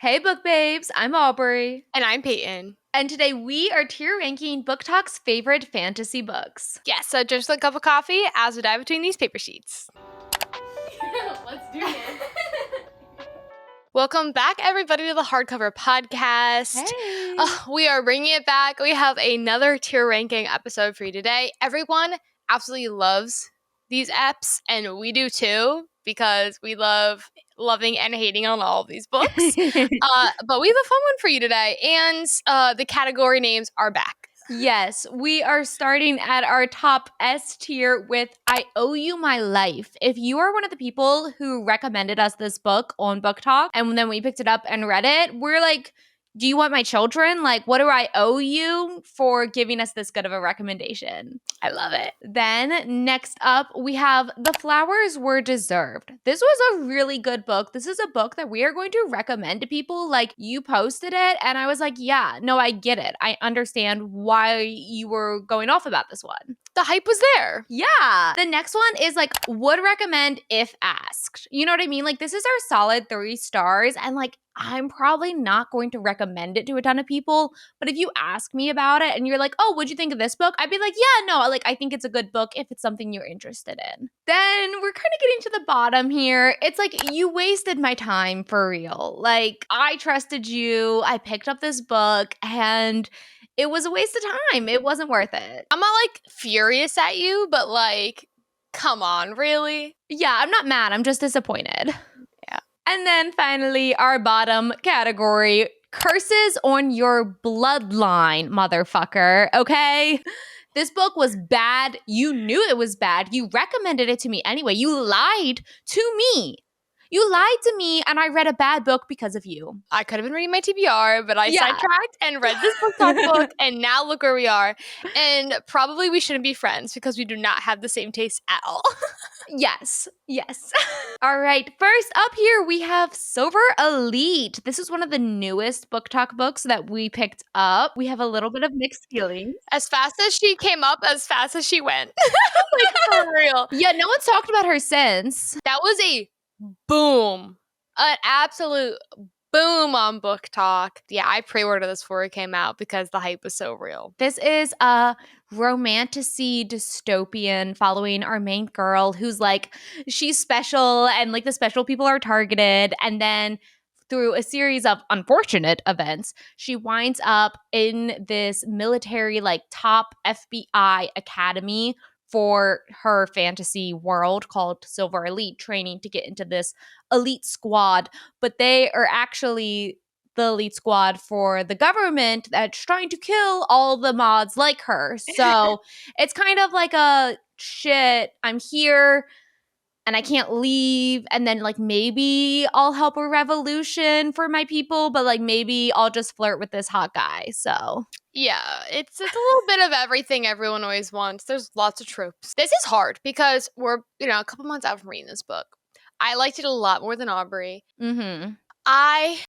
Hey, book babes. I'm Aubrey. And I'm Peyton. And today we are tier ranking BookTok's favorite fantasy books. Yes, so just a cup of coffee as we dive between these paper sheets. Let's do it. Welcome back, everybody, to the Hardcover podcast. Hey. We are bringing it back. We have another tier ranking episode for you today. Everyone absolutely loves these eps, and we do too, because we love loving and hating on all of these books. But we have a fun one for you today, and the category names are back. Yes, we are starting at our top S tier with I Owe You My Life. If you are one of the people who recommended us this book on BookTok and then we picked it up and read it, we're like, do you want my children? Like, what do I owe you for giving us this good of a recommendation? I love it. Then next up, we have The Flowers Were Deserved. This was a really good book. This is a book that we are going to recommend to people. Like, you posted it, and I was like, yeah, no, I get it. I understand why you were going off about this one. The hype was there. Yeah. The next one is like, would recommend if asked. You know what I mean? Like, this is our solid 3 stars, and like, I'm probably not going to recommend it to a ton of people, but if you ask me about it and you're like, oh, what'd you think of this book? I'd be like, yeah, no, like, I think it's a good book if it's something you're interested in. Then we're kind of getting to the bottom here. It's like, you wasted my time for real. Like, I trusted you. I picked up this book and it was a waste of time. It wasn't worth it. I'm not like furious at you, but like, come on, really? Yeah, I'm not mad. I'm just disappointed. Yeah. And then finally, our bottom category, curses on your bloodline, motherfucker. Okay? This book was bad. You knew it was bad. You recommended it to me anyway. You lied to me. You lied to me, and I read a bad book because of you. I could have been reading my TBR, but I sidetracked and read this book, and now look where we are. And probably we shouldn't be friends because we do not have the same taste at all. Yes. All right. First up here, we have Silver Elite. This is one of the newest BookTok books that we picked up. We have a little bit of mixed feelings. As fast as she came up, as fast as she went. Like, for real. Yeah, no one's talked about her since. That was a boom. An absolute boom on BookTok. Yeah, I pre-ordered this before it came out because the hype was so real. This is a romantasy dystopian following our main girl who's like, she's special and like the special people are targeted. And then through a series of unfortunate events, she winds up in this military, like top FBI academy for her fantasy world called Silver Elite, training to get into this elite squad. But they are actually the elite squad for the government that's trying to kill all the mods like her. So it's kind of like a shit, I'm here and I can't leave. And then like maybe I'll help a revolution for my people, but like maybe I'll just flirt with this hot guy. So yeah, it's a little bit of everything everyone always wants. There's lots of tropes. This is hard because we're, a couple months out from reading this book. I liked it a lot more than Aubrey. Mm-hmm. I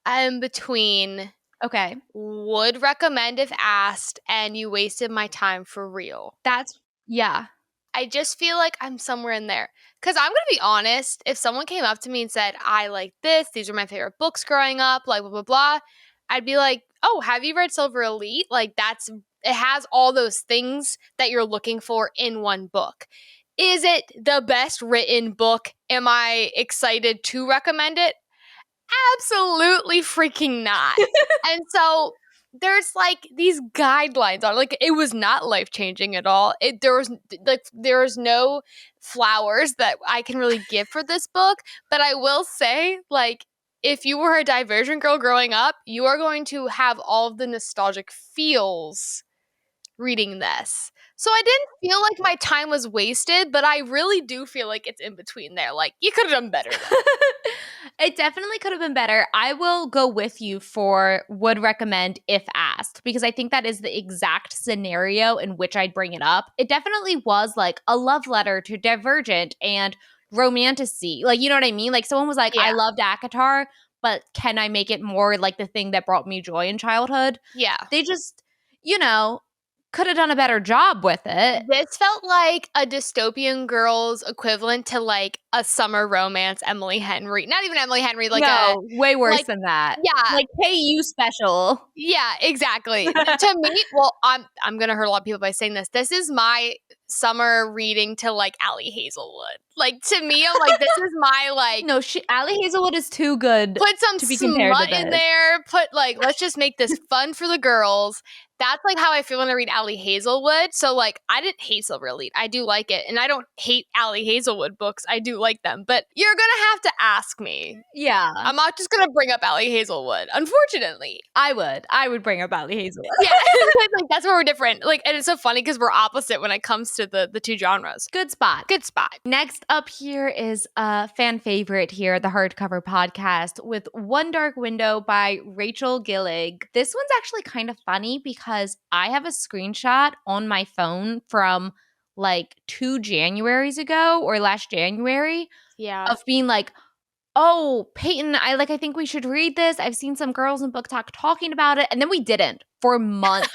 am between would recommend if asked and you wasted my time for real. Yeah. I just feel like I'm somewhere in there. Because I'm going to be honest, if someone came up to me and said, I like this, these are my favorite books growing up, like blah, blah, blah, I'd be like, oh, have you read Silver Elite? Like it has all those things that you're looking for in one book. Is it the best written book? Am I excited to recommend it? Absolutely freaking not. And so there's like these guidelines on, like, it was not life-changing at all. There was no flowers that I can really give for this book, but I will say, like, if you were a Divergent girl growing up, you are going to have all of the nostalgic feels reading this. So I didn't feel like my time was wasted, but I really do feel like it's in between there. Like, you could have done better. It definitely could have been better. I will go with you for would recommend if asked, because I think that is the exact scenario in which I'd bring it up. It definitely was like a love letter to Divergent and romantasy. Like, you know what I mean? Like, someone was like, I loved ACOTAR, but can I make it more like the thing that brought me joy in childhood? Yeah. They just, could have done a better job with it. This felt like a dystopian girl's equivalent to like a summer romance Emily Henry. Not even Emily Henry, like no, way worse like, than that. yeah. Like KU special. Yeah, exactly. To me, well, I'm gonna hurt a lot of people by saying this. This is my summer reading to like Allie Hazelwood. Like to me, I'm like, this is my like No, Allie Hazelwood is too good put some to be compared to smut in this. there. Put like, let's just make this fun for the girls. That's like how I feel when I read Allie Hazelwood. So like, I didn't hate Silver Elite. I do like it, and I don't hate Allie Hazelwood books. I do like them, but you're gonna have to ask me. Yeah, I'm not just gonna bring up Allie Hazelwood. Unfortunately, I would bring up Allie Hazelwood. yeah, like that's where we're different. Like, and it's so funny because we're opposite when it comes to the two genres. Good spot. Good spot. Next up here is a fan favorite here, the hardcover podcast with One Dark Window by Rachel Gillig. This one's actually kind of funny because I have a screenshot on my phone from like 2 Januaries ago or last January Yeah. of being like, oh, Peyton, I think we should read this. I've seen some girls in BookTok talking about it. And then we didn't for months.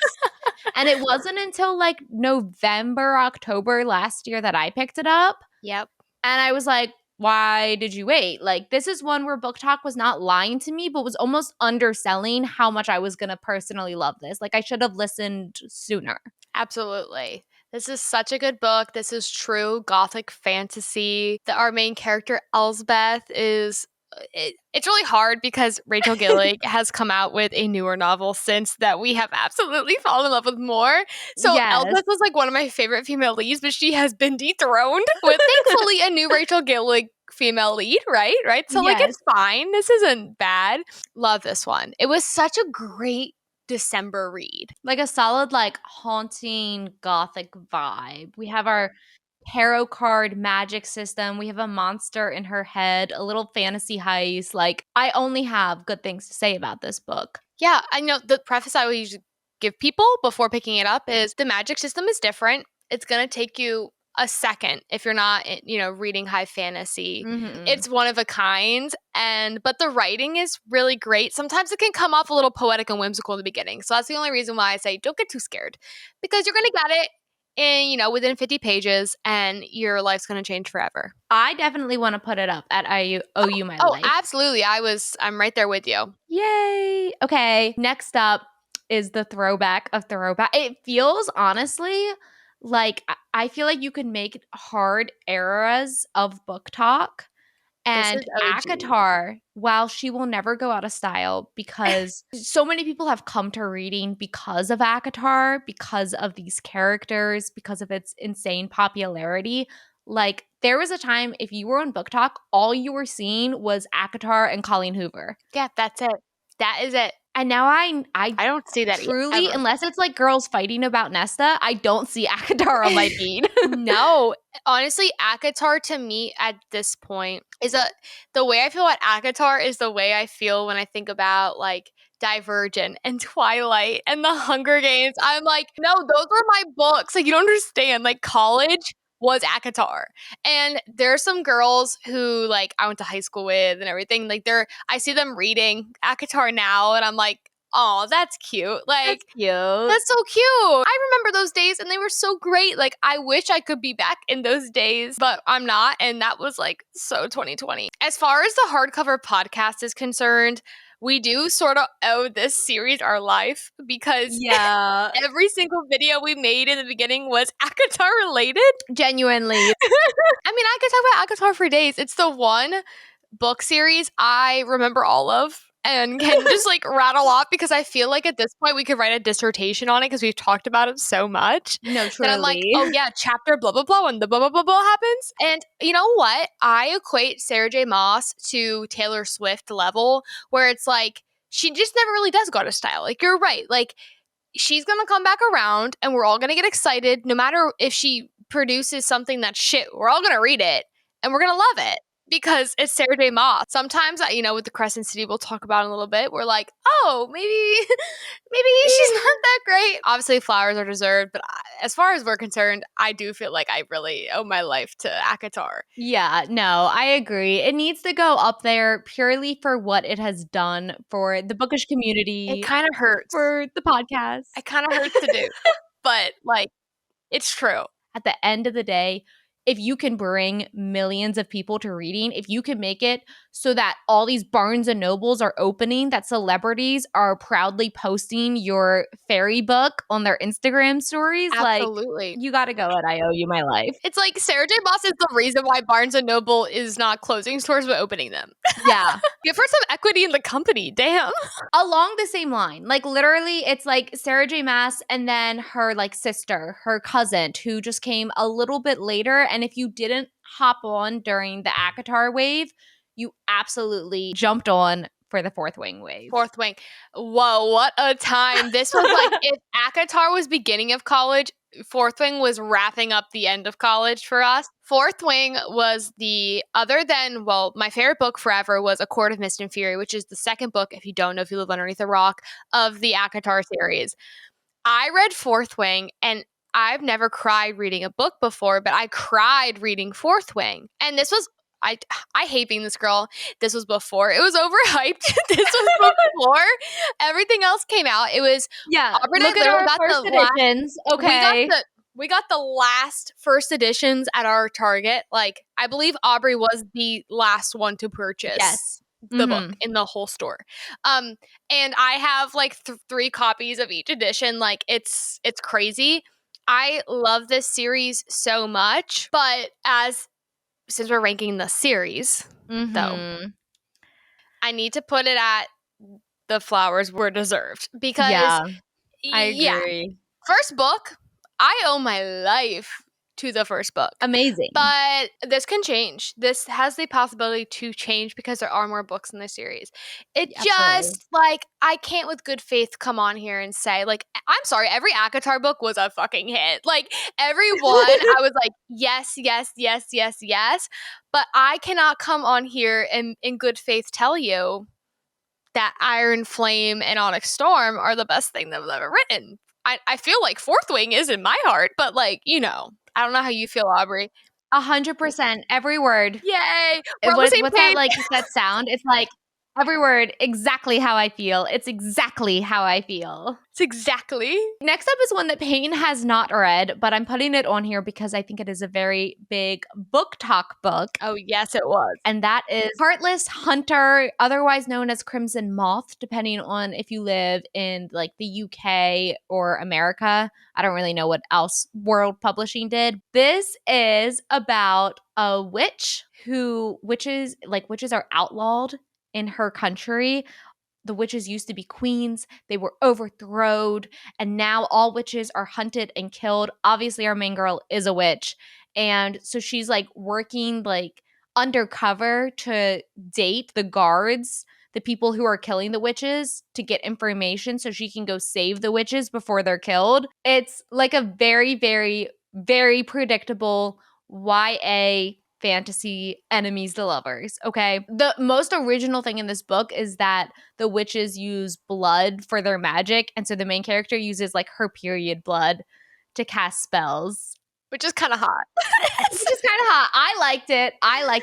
And it wasn't until like November, October last year that I picked it up. Yep. And I was like, why did you wait? Like, this is one where BookTok was not lying to me, but was almost underselling how much I was going to personally love this. Like, I should have listened sooner. Absolutely. This is such a good book. This is true gothic fantasy. Our main character, Elsbeth, is it's really hard because Rachel Gillig has come out with a newer novel since that we have absolutely fallen in love with more. So Yes. Elsbeth was like one of my favorite female leads, but she has been dethroned with thankfully a new Rachel Gillig female lead, right? So like Yes. it's fine. This isn't bad. Love this one. It was such a great December read. Like a solid, like, haunting gothic vibe. We have our tarot card magic system. We have a monster in her head, a little fantasy heist. Like, I only have good things to say about this book. Yeah, I know the preface I would usually give people before picking it up is the magic system is different. It's going to take you a second if you're not, reading high fantasy. Mm-hmm. It's one of a kind, but the writing is really great. Sometimes it can come off a little poetic and whimsical in the beginning. So that's the only reason why I say don't get too scared because you're going to get it in, within 50 pages and your life's going to change forever. I definitely want to put it up at I Owe You My Life. Oh, absolutely. I'm right there with you. Yay. Okay. Next up is the throwback of throwback. It feels honestly like I feel like you could make hard eras of book talk. And ACOTAR, while she will never go out of style because so many people have come to reading because of ACOTAR, because of these characters, because of its insane popularity. Like, there was a time if you were on BookTok, all you were seeing was ACOTAR and Colleen Hoover. Yeah, that's it. That is it. And now I don't see that truly, ever. unless it's like girls fighting about Nesta, I don't see ACOTAR on my feed. No, honestly, ACOTAR to me at this point is the way I feel about ACOTAR is the way I feel when I think about like Divergent and Twilight and the Hunger Games. I'm like, no, those were my books. Like, you don't understand. Like, college was ACOTAR. And there are some girls who like I went to high school with and everything. Like I see them reading ACOTAR now and I'm like, oh, that's cute. Like, That's cute. That's so cute. I remember those days and they were so great. Like, I wish I could be back in those days, but I'm not. And that was like so 2020. As far as the hardcover podcast is concerned, we do sort of owe this series our life because every single video we made in the beginning was ACOTAR related. Genuinely. I mean, I could talk about ACOTAR for days. It's the one book series I remember all of and can just like rattle off because I feel like at this point we could write a dissertation on it because we've talked about it so much. No, truly. And I'm like, oh yeah, chapter blah blah blah when the blah blah blah blah happens. And you know what? I equate Sarah J. Maas to Taylor Swift level where it's like she just never really does go out of style. Like you're right. Like she's gonna come back around and we're all gonna get excited no matter if she produces something that's shit. We're all gonna read it and we're gonna love it. Because it's Sarah J. Maas. Sometimes, with the Crescent City, we'll talk about in a little bit. We're like, oh, maybe she's not that great. Obviously, flowers are deserved, but as far as we're concerned, I do feel like I really owe my life to ACOTAR. Yeah, no, I agree. It needs to go up there purely for what it has done for the bookish community. It kind of hurts. For the podcast. It kind of hurts to do. but like, it's true. At the end of the day, if you can bring millions of people to reading, if you can make it so that all these Barnes and Nobles are opening, that celebrities are proudly posting your fairy book on their Instagram stories, Absolutely. like, you got to go at I Owe You My Life. It's like Sarah J. Maas is the reason why Barnes and Noble is not closing stores but opening them. Yeah. Give her some equity in the company. Damn. Along the same line, like literally it's like Sarah J. Maas and then her like sister, her cousin, who just came a little bit later. And if you didn't hop on during the ACOTAR wave, you absolutely jumped on for the Fourth Wing wave. Fourth Wing. Whoa, what a time. This was like, if ACOTAR was beginning of college, Fourth Wing was wrapping up the end of college for us. Fourth Wing was my favorite book forever was A Court of Mist and Fury, which is the second book, if you don't know, if you live underneath a rock, of the ACOTAR series. I read Fourth Wing, and I've never cried reading a book before, but I cried reading Fourth Wing. And this was, I hate being this girl. This was before it was overhyped. This was before everything else came out. It was Aubrey, look at our first editions. Okay, we got the last first editions at our Target. Like, I believe Aubrey was the last one to purchase the book in the whole store. And I have like 3 copies of each edition. Like, it's crazy. I love this series so much, but since we're ranking the series, though, I need to put it at the flowers were deserved because I agree. First book, I owe my life to the first book. Amazing. But this can change. This has the possibility to change because there are more books in the series. It just, like, I can't with good faith come on here and say, like, I'm sorry, every ACOTAR book was a fucking hit. Like, every one, I was like, yes, yes, yes, yes, yes. But I cannot come on here and in good faith tell you that Iron Flame and Onyx Storm are the best thing that was ever written. I feel like Fourth Wing is in my heart, but like, you know, I don't know how you feel, Aubrey. 100%. Every word. Yay. We're on the same What's page. that like that sound? It's like every word, exactly how I feel. It's exactly how I feel. It's exactly. Next up is one that Peyton has not read, but I'm putting it on here because I think it is a very big booktok book. Oh, yes, it was. And that is Heartless Hunter, otherwise known as Crimson Moth, depending on if you live in like the UK or America. I don't really know what else World Publishing did. This is about a witch witches are outlawed in her country. The witches used to be queens. They were overthrown, and now all witches are hunted and killed. Obviously, our main girl is a witch, and so she's like working like undercover to date the guards, the people who are killing the witches, to get information so she can go save the witches before they're killed. It's like a very, very, very predictable YA fantasy enemies to lovers. Okay. The most original thing in this book is that the witches use blood for their magic. And so the main character uses like her period blood to cast spells. Which is kind of hot. Which is kind of hot. I liked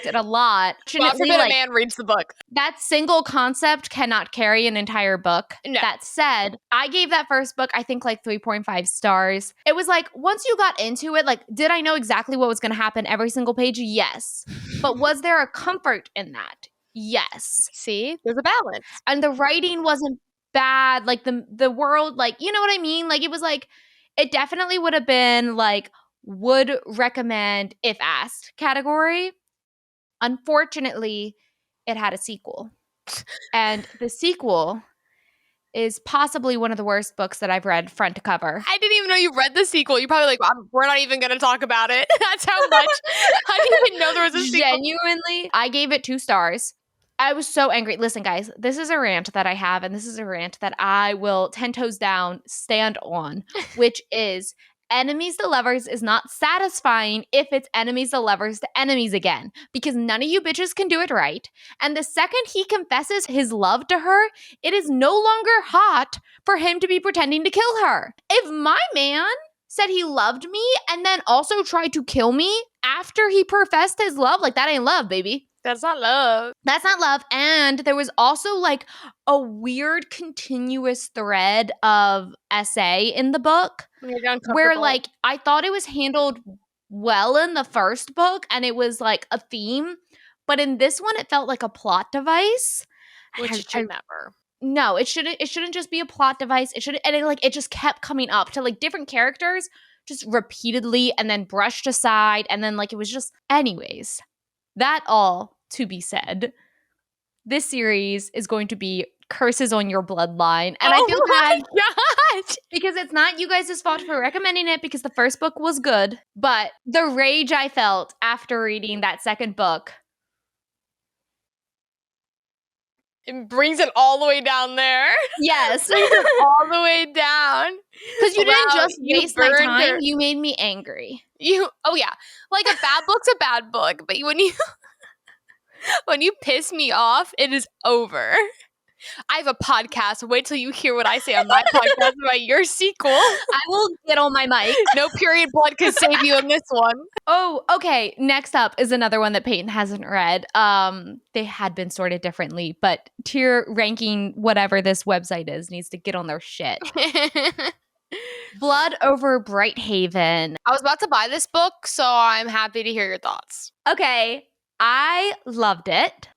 it a lot. God forbid a man reads the book. That single concept cannot carry an entire book. No. That said, I gave that first book, I think, like 3.5 stars. It was like, once you got into it, like, did I know exactly what was going to happen every single page? Yes. But was there a comfort in that? Yes. See, there's a balance. And the writing wasn't bad. Like, the world, like, you know what I mean? Like, it was like, it definitely would have been like, would recommend if asked category. Unfortunately, it had a sequel. And the sequel is possibly one of the worst books that I've read front to cover. I didn't even know you read the sequel. You're probably like, we're not even going to talk about it. That's how much. I didn't even know there was a sequel. Genuinely, I gave it 2 stars. I was so angry. Listen, guys, this is a rant that I have, and this is a rant that I will 10 toes down stand on, which is enemies to lovers is not satisfying if it's enemies to lovers to enemies again, because none of you bitches can do it right. And the second he confesses his love to her, it is no longer hot for him to be pretending to kill her. If my man said he loved me and then also tried to kill me after he professed his love, like, that ain't love, baby. That's not love. That's not love. And there was also like a weird continuous thread of essay in the book where like I thought it was handled well in the first book and it was like a theme, but in this one it felt like a plot device. Which it should never. No, it shouldn't just be a plot device. It should, and it just kept coming up to like different characters just repeatedly and then brushed aside and then like it was just anyways. That all to be said. This series is going to be curses on your bloodline. And I feel bad because it's not you guys' fault for recommending it because the first book was good. But the rage I felt after reading that second book. It brings it all the way down there. Yes. All the way down. Because you didn't just waste my time. You made me angry. Oh yeah. Like a bad book's a bad book. But when you piss me off, it is over. I have a podcast. Wait till you hear what I say on my podcast about your sequel. I will get on my mic. No period blood can save you in this one. Oh, okay. Next up is another one that Peyton hasn't read. They had been sorted differently, but tier ranking, whatever this website is, needs to get on their shit. Blood Over Brighthaven. I was about to buy this book, so I'm happy to hear your thoughts. Okay. I loved it.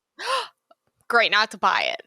Great not to buy it.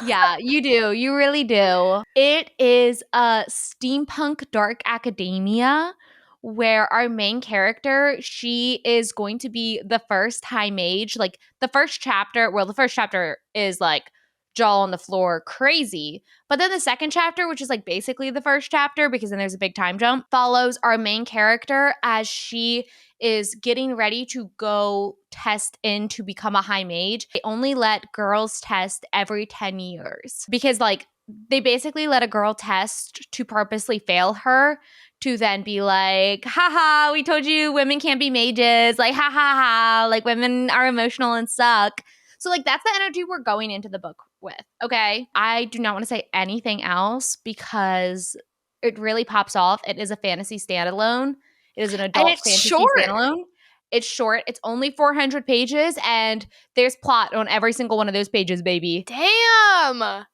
Yeah, you do. You really do. It is a steampunk dark academia where our main character, she is going to be the first high mage. Like the first chapter is like jaw on the floor crazy. But then the second chapter, which is like basically the first chapter because then there's a big time jump, follows our main character as she is getting ready to go test in to become a high mage. They only let girls test every 10 years because like they basically let a girl test to purposely fail her to then be like, haha, we told you women can't be mages. Like, ha ha ha, like women are emotional and suck. So like that's the energy we're going into the book with, okay? I do not want to say anything else because it really pops off. It is a fantasy standalone. It is an adult fantasy standalone. It's short. It's only 400 pages, and there's plot on every single one of those pages, baby. Damn.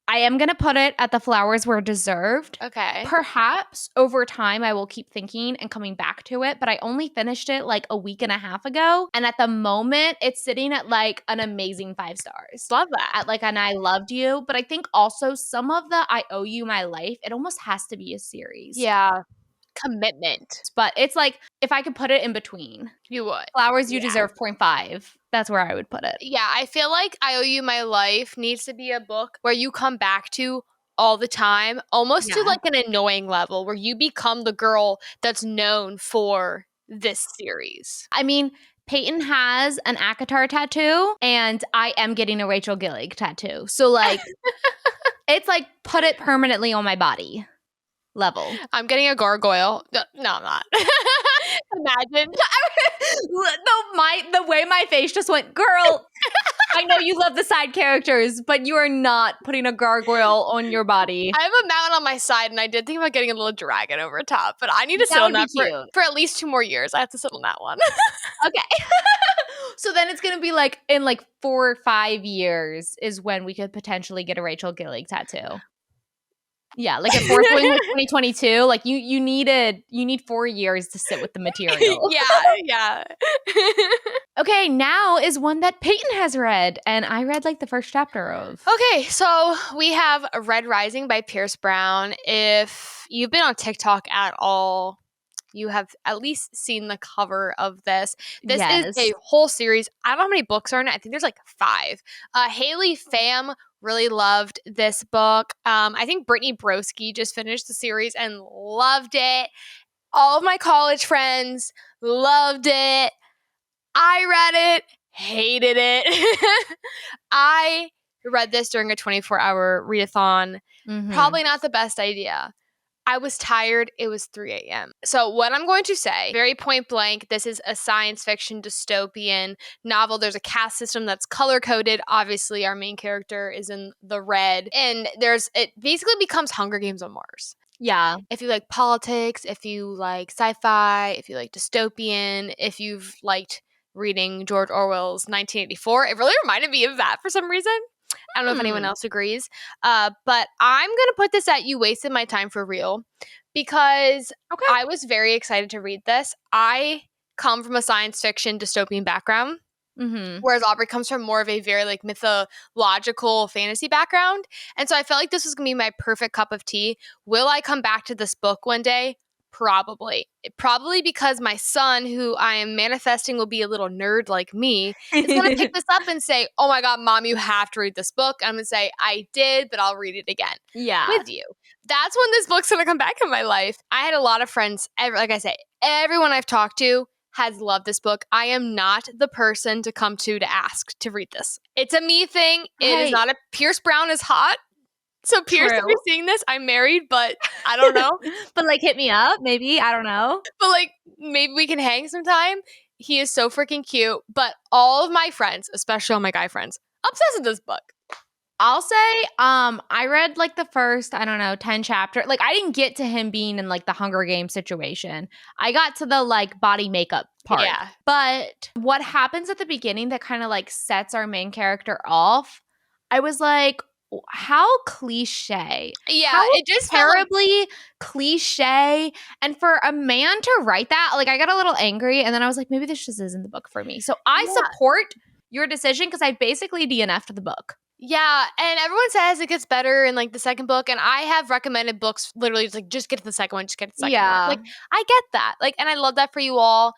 I am going to put it at the flowers were deserved. Okay. Perhaps over time I will keep thinking and coming back to it, but I only finished it like a week and a half ago. And at the moment, it's sitting at like an amazing 5 stars. Love that. At like an I loved you. But I think also some of the I owe you my life, it almost has to be a series. Yeah. Commitment. But it's like, if I could put it in between. You would. Flowers You Deserve 0.5. That's where I would put it. Yeah, I feel like I Owe You My Life needs to be a book where you come back to all the time, almost to like an annoying level where you become the girl that's known for this series. I mean, Peyton has an ACOTAR tattoo, and I am getting a Rachel Gillig tattoo. So like, it's like put it permanently on my body level. I'm getting a gargoyle. No, I'm not. Imagine. The way my face just went, girl, I know you love the side characters, but you are not putting a gargoyle on your body. I have a mountain on my side, and I did think about getting a little dragon over top, but I need to sit on that for at least 2 more years. I have to sit on that one. Okay. So then it's going to be like in like 4 or 5 years is when we could potentially get a Rachel Gillig tattoo. Yeah, like at Fourth Wing with 2022, like you need 4 years to sit with the material. Yeah. Okay, now is one that Peyton has read, and I read like the first chapter of. Okay, so we have Red Rising by Pierce Brown. If you've been on TikTok at all, you have at least seen the cover of this. This is a whole series. I don't know how many books are in it. I think there's like 5. Haley Pham really loved this book. I think Brittany Broski just finished the series and loved it. All of my college friends loved it. I read it, hated it. I read this during a 24-hour readathon. Mm-hmm. Probably not the best idea. I was tired. It was 3 a.m. So what I'm going to say, very point blank, this is a science fiction dystopian novel. There's a caste system that's color-coded. Obviously, our main character is in the red. And it basically becomes Hunger Games on Mars. Yeah. If you like politics, if you like sci-fi, if you like dystopian, if you've liked reading George Orwell's 1984. It really reminded me of that for some reason. I don't know if anyone else agrees. But I'm going to put this at you wasted my time for real because Okay. I was very excited to read this. I come from a science fiction dystopian background. Mm-hmm. Whereas Aubrey comes from more of a very like mythological fantasy background. And so I felt like this was going to be my perfect cup of tea. Will I come back to this book one day? Probably. Probably because my son, who I am manifesting will be a little nerd like me, is going to pick this up and say, oh my God, Mom, you have to read this book. I'm going to say, I did, but I'll read it again Yeah. with you. That's when this book's going to come back in my life. I had a lot of friends, like I say, everyone I've talked to has loved this book. I am not the person to come to ask to read this. It's a me thing. It is not a Pierce Brown is hot. So Pierce, if you're seeing this, I'm married, but I don't know. But like hit me up, maybe. I don't know. But like maybe we can hang sometime. He is so freaking cute. But all of my friends, especially all my guy friends, obsessed with this book. I'll say, I read like the first, I don't know, 10 chapters. Like I didn't get to him being in like the Hunger Games situation. I got to the like body makeup part. Yeah. But what happens at the beginning that kind of like sets our main character off, I was like, how cliche. Yeah, how it just terribly cliche. And for a man to write that, like I got a little angry and then I was like, maybe this just isn't the book for me. So I support your decision because I basically DNF'd the book. Yeah, and everyone says it gets better in like the second book, and I have recommended books literally just get to the second one, just get to the second one. Like I get that, like, and I love that for you all.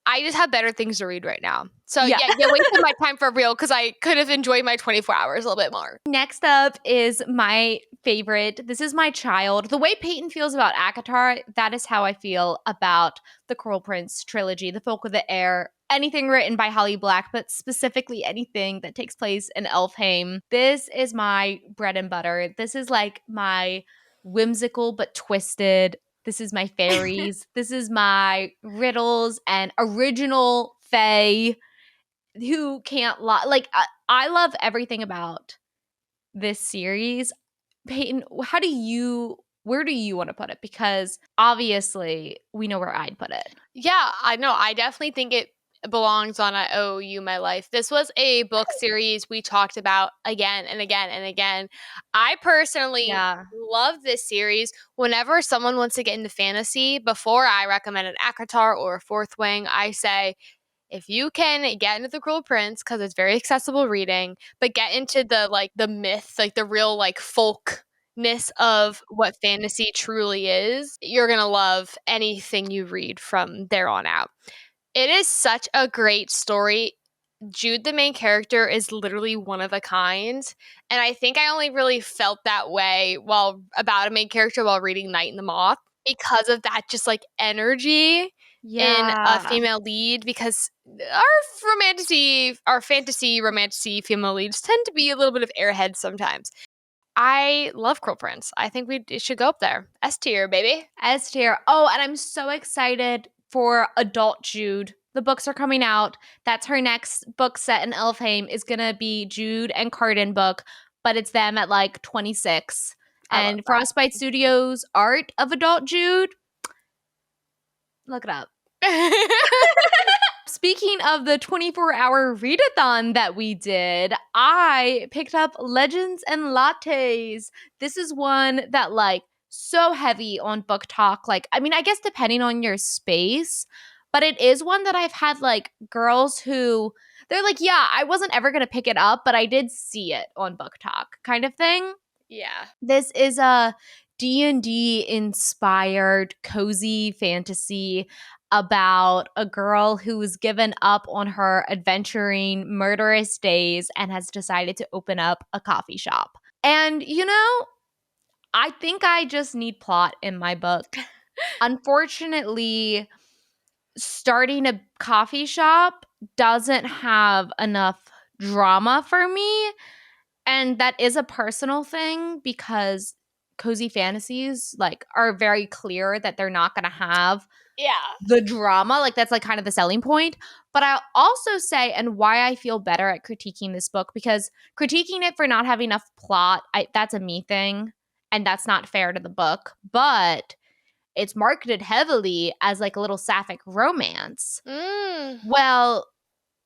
I just have better things to read right now. So yeah wasted my time for real because I could have enjoyed my 24 hours a little bit more. Next up is my favorite. This is my child. The way Peyton feels about ACOTAR, that is how I feel about the Cruel Prince trilogy, The Folk of the Air, anything written by Holly Black, but specifically anything that takes place in Elfhame. This is my bread and butter. This is like my whimsical but twisted. This is my fairies. This is my riddles and original fae who can't lie. Like, I love everything about this series. Peyton, where do you want to put it? Because obviously we know where I'd put it. Yeah, I know. I definitely think it belongs on I Owe You My Life. This was a book series we talked about again and again and again. I personally love this series. Whenever someone wants to get into fantasy, before I recommend an ACOTAR or a Fourth Wing, I say, if you can get into The Cruel Prince, because it's very accessible reading, but get into the myth, like the real like folkness of what fantasy truly is, you're gonna love anything you read from there on out. It is such a great story. Jude, the main character, is literally one of a kind. And I think I only really felt that way about a main character while reading Night and the Moth because of that just like energy in a female lead, because our fantasy romantasy female leads tend to be a little bit of airheads sometimes. I love Cruel Prince. I think it should go up there. S tier, baby. S tier. Oh, and I'm so excited for adult Jude. The books are coming out. That's her next book set in Elfhame is going to be Jude and Carden book, but it's them at like 26. And Frostbite Studios art of adult Jude, look it up. Speaking of the 24-hour readathon that we did, I picked up Legends and Lattes. This is one that like so heavy on booktok. Like, I mean, I guess depending on your space, but it is one that I've had like girls who they're like, yeah, I wasn't ever going to pick it up, but I did see it on booktok kind of thing. Yeah. This is a D&D inspired cozy fantasy about a girl who was given up on her adventuring murderous days and has decided to open up a coffee shop. And you know, I think I just need plot in my book. Unfortunately, starting a coffee shop doesn't have enough drama for me. And that is a personal thing because cozy fantasies like are very clear that they're not going to have the drama. Like that's like kind of the selling point. But I'll also say, and why I feel better at critiquing this book, because critiquing it for not having enough plot, that's a me thing. And that's not fair to the book. But it's marketed heavily as like a little sapphic romance. Well,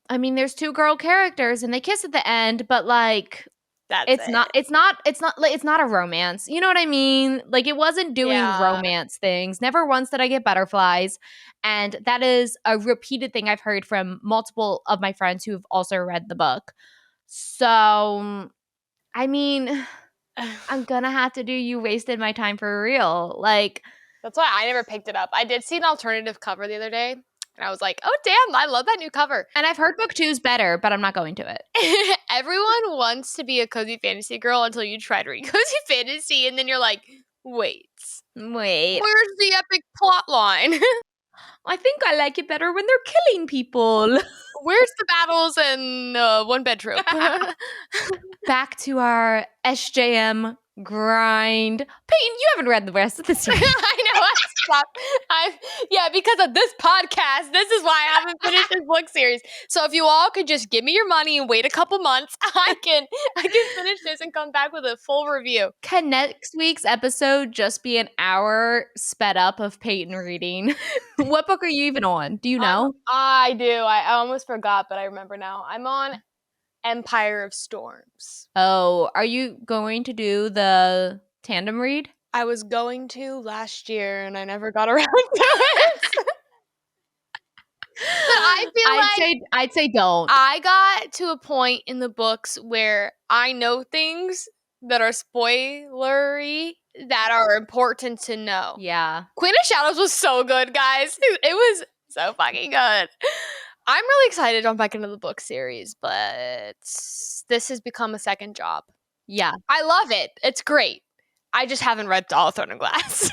I mean, there's two girl characters and they kiss at the end, but like That's it's it. not a romance. You know what I mean? Like it wasn't doing Yeah. romance things. Never once did I get butterflies. And that is a repeated thing I've heard from multiple of my friends who've also read the book. So, I mean, I'm gonna have to do You Wasted My Time for real. Like, That's why I never picked it up. I did see an alternative cover the other day, and I was like, oh, damn, I love that new cover. and I've heard book two's better, but I'm not going to it. Everyone wants to be a cozy fantasy girl until you try to read cozy fantasy, and then you're like, wait, Wait, where's the epic plot line? I think I like it better when they're killing people. Where's the battles and one bedroom? Back to our SJM grind. Peyton, you haven't read the rest of the series. I know. Yeah, because of this podcast, this is why I haven't finished this book series. So if you all could just give me your money and wait a couple months, I can finish this and come back with a full review. Can next week's episode just be an hour sped up of Peyton reading? What book are you even on? Do you know? I do. I almost forgot, but I remember now. I'm on Empire of Storms. Oh, are you going to do the tandem read? I was going to last year and I never got around to it. But I feel I'd say don't. I got to a point in the books where I know things that are spoilery that are important to know. Yeah. Queen of Shadows was so good, guys. It was so fucking good. I'm really excited to jump back into the book series, but this has become a second job. Yeah. I love it. It's great. I just haven't read all of Throne and Glass.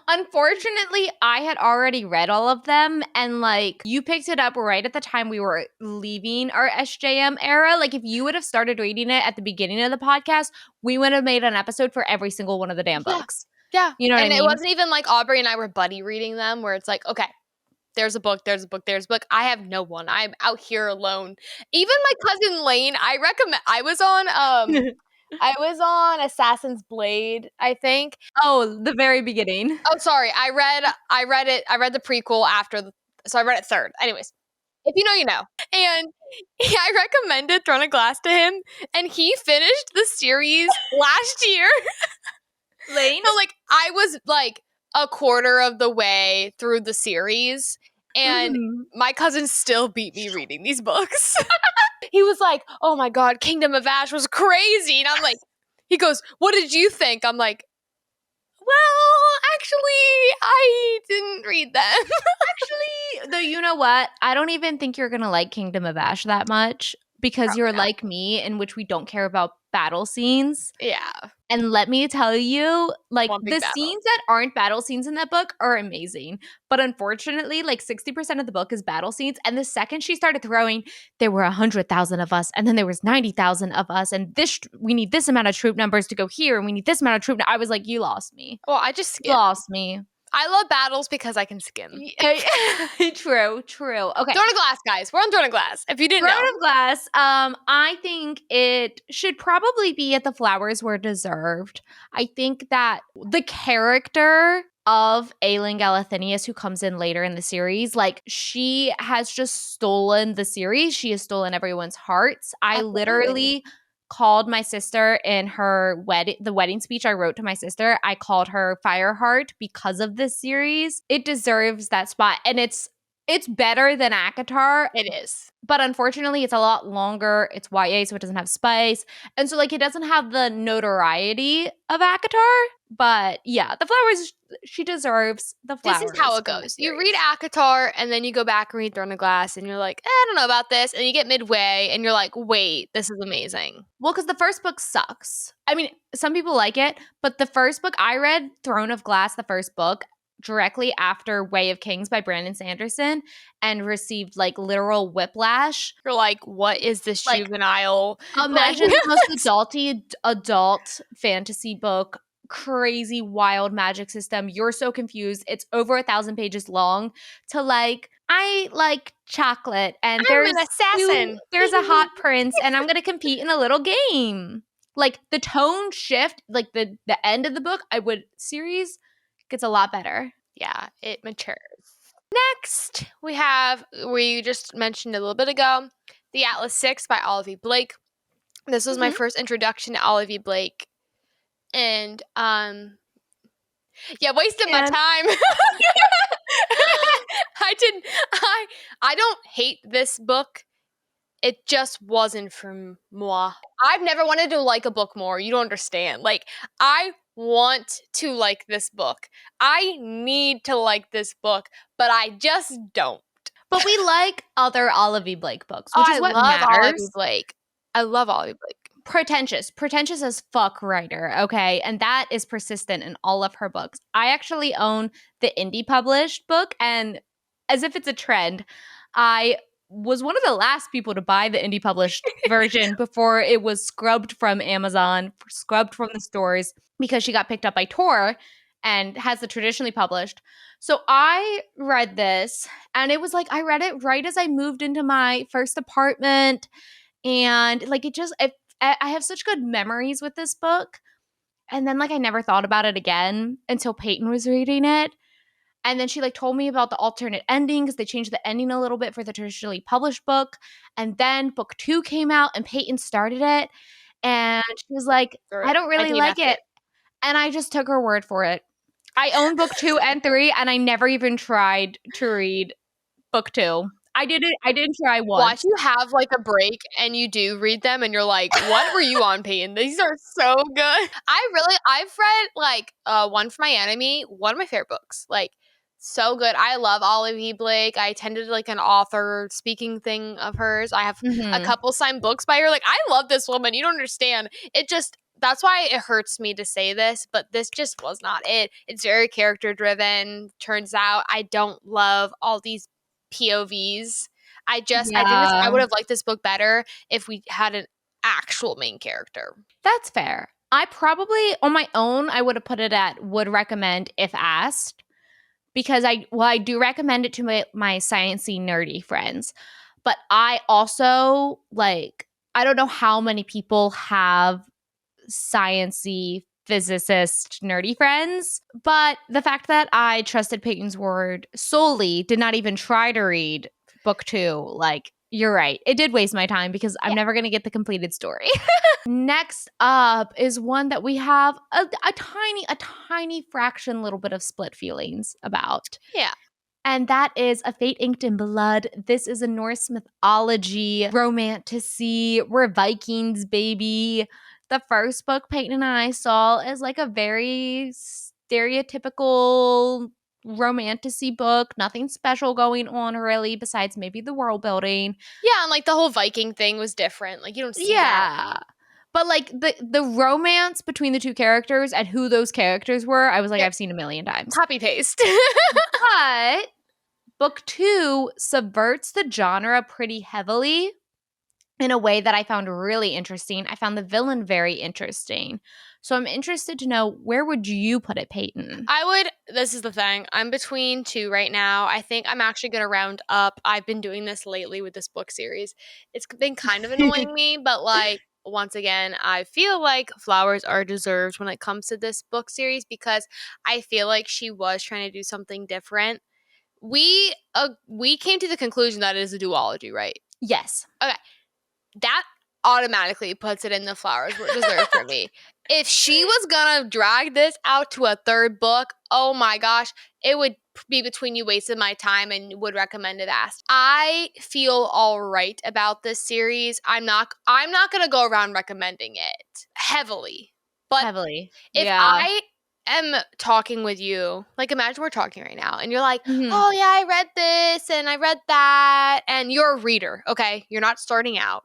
Unfortunately, I had already read all of them, and like you picked it up right at the time we were leaving our SJM era. Like if you would have started reading it at the beginning of the podcast, we would have made an episode for every single one of the damn books. Yeah. You know what I mean? And it wasn't even like Aubrey and I were buddy reading them where it's like, okay, there's a book, there's a book, there's a book. I have no one. I'm out here alone. Even my cousin Lane, I was on Assassin's Blade, I think. Oh, the very beginning. Oh, sorry. I read the prequel so I read it third. Anyways, if you know, you know. And I recommended Throne of Glass to him, and he finished the series last year. Lane? So, like, I was, like, a quarter of the way through the series, and my cousin still beat me reading these books. He was like, oh my god, Kingdom of Ash was crazy. And I'm like, he goes, what did you think? I'm like, well, actually, I didn't read them. Actually, though, you know what? I don't even think you're going to like Kingdom of Ash that much because Probably you're not. like me, in which we don't care about battle scenes. Yeah. And let me tell you, like One big the battle. scenes that aren't battle scenes in that book are amazing. But unfortunately, like 60% of the book is battle scenes. And the second she started throwing, there were 100,000 of us, and then there was 90,000 of us, and we need this amount of troop numbers to go here, and we need this amount of troop. I was like, you lost me. Well, I just You lost me. I love battles because I can skim. True. Okay. Throne of Glass, guys. We're on Throne of Glass. If you didn't know. Throne of Glass, I think it should probably be at the flowers were deserved. I think that the character of Aelin Galathynius, who comes in later in the series, like she has just stolen the series. She has stolen everyone's hearts. I Absolutely. literally called my sister in the wedding speech I wrote to my sister. I called her Fireheart because of this series. It deserves that spot, and it's better than ACOTAR. It is. But unfortunately, it's a lot longer. It's YA, so it doesn't have spice. And so, like, it doesn't have the notoriety of ACOTAR. But yeah, the flowers, she deserves the flowers. This is how it goes. You read ACOTAR, and then you go back and read Throne of Glass, and you're like, I don't know about this. And you get midway, and you're like, wait, this is amazing. Well, because the first book sucks. I mean, some people like it, but the first book, I read Throne of Glass, the first book, directly after Way of Kings by Brandon Sanderson, and received like literal whiplash. You're like, what is this Like, juvenile? Imagine the most adult fantasy book, crazy wild magic system. You're so confused. It's over 1,000 pages long. To like, I like chocolate, and I'm an assassin. There's a hot prince, and I'm gonna compete in a little game. Like the tone shift, like the end of the book, series gets a lot better. Yeah, it matures. Next, we just mentioned a little bit ago, The Atlas Six by Olivia Blake. This was my first introduction to Olivia Blake. And yeah, wasted my And time. I don't hate this book. It just wasn't for moi. I've never wanted to like a book more. You don't understand. Like, I want to like this book. I need to like this book, but I just don't. but we like other Olivia Blake books, Oh, which I is what love Olivia matters. Blake. I love Olivia Blake. Pretentious as fuck writer, okay? And that is persistent in all of her books. I actually own the indie published book, and as if it's a trend, I was one of the last people to buy the indie published version before it was scrubbed from Amazon, scrubbed from the stores, because she got picked up by Tor and has the traditionally published. So I read this, and it was like I read it right as I moved into my first apartment, and like I have such good memories with this book. And then like I never thought about it again until Peyton was reading it. And then she like told me about the alternate ending because they changed the ending a little bit for the traditionally published book. And then book 2 came out and Peyton started it. And she was like, I don't I really like DNF'd it. it. And I just took her word for it. I own book 2 and 3, and I never even tried to read book 2. I didn't try once. Watch you have like a break and you do read them and you're like, what were you on, Peyton? These are so good. I've read like One for My Enemy, one of my favorite books. Like, so good. I love Olivia Blake. I attended like an author speaking thing of hers. I have a Mhm. couple signed books by her. Like, I love this woman. You don't understand. That's why it hurts me to say this, but this just was not it. It's very character driven. Turns out I don't love all these POVs. I would Yeah. have liked this book better if we had an actual main character. That's fair. I probably on my own I would have put it at would recommend if asked because I do recommend it to my sciencey nerdy friends. But I also like I don't know how many people have sciencey physicist nerdy friends, but the fact that I trusted Peyton's word solely, did not even try to read book 2, like you're right. It did waste my time because I'm Yeah. never going to get the completed story. Next up is one that we have a tiny fraction little bit of split feelings about. Yeah. And that is A Fate Inked in Blood. This is a Norse mythology romantasy. We're Vikings, baby. The first book Peyton and I saw is like a very stereotypical romantasy book. Nothing special going on really, besides maybe the world building. Yeah, and like the whole Viking thing was different. Like, you don't see that. Yeah. But like the romance between the two characters and who those characters were, I was like, Yep. I've seen a million times. Copy paste. But book 2 subverts the genre pretty heavily in a way that I found really interesting. I found the villain very interesting. So I'm interested to know, where would you put it, Peyton? This is the thing. I'm between 2 right now. I think I'm actually going to round up. I've been doing this lately with this book series. It's been kind of annoying me, but like, once again, I feel like flowers are deserved when it comes to this book series because I feel like she was trying to do something different. We came to the conclusion that it is a duology, right? Yes. That automatically puts it in the flowers were deserved for me. If she was gonna drag this out to a third book, oh my gosh, it would be between you wasted my time and would recommend it asked. I feel all right about this series. I'm not gonna go around recommending it heavily. But Heavily. if Yeah. I am talking with you, like imagine we're talking right now and you're like, Mhm. oh yeah, I read this and I read that, and you're a reader, okay? You're not starting out.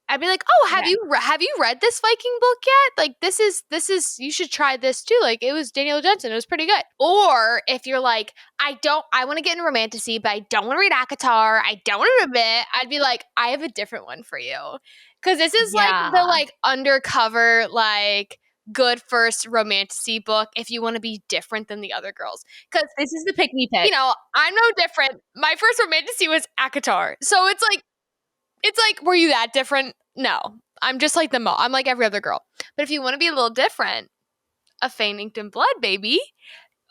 I'd be like, "Oh, have Okay. you read this Viking book yet? Like this is you should try this too. Like it was Daniel Jensen. It was pretty good." Or if you're like, I want to get in romantasy, but I don't want to read ACOTAR. I don't want to read it. I'd be like, "I have a different one for you." Cuz this is like the Yeah. like undercover like good first romantasy book if you want to be different than the other girls. Cuz This is the pick me pick. I'm no different. My first romantasy was ACOTAR. So it's like, were you that different? No. I'm just like I'm like every other girl. But if you want to be a little different, A Fate Inked in Blood, baby.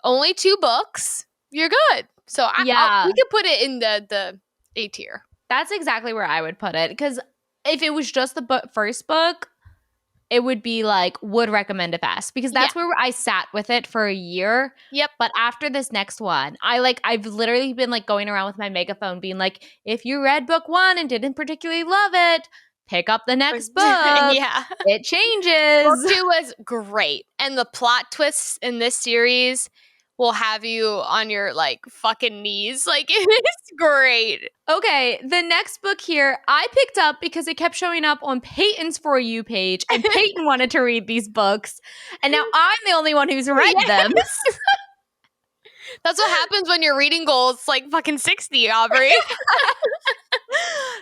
Only 2 books. You're good. So Yeah. we could put it in the A tier. That's exactly where I would put it. Because if it was just the first book, it would be like, would recommend it fast. Because that's where I sat with it for a year. Yep. But after this next one, I've literally been like going around with my megaphone being like, if you read book 1 and didn't particularly love it, pick up the next book. Yeah. It changes. Book 2 was great. And the plot twists in this series will have you on your like fucking knees. Like, it's great. Okay, the next book here I picked up because it kept showing up on Peyton's For You page, and Peyton wanted to read these books, and now I'm the only one who's read them. That's what happens when your reading goal is like fucking 60, Aubrey.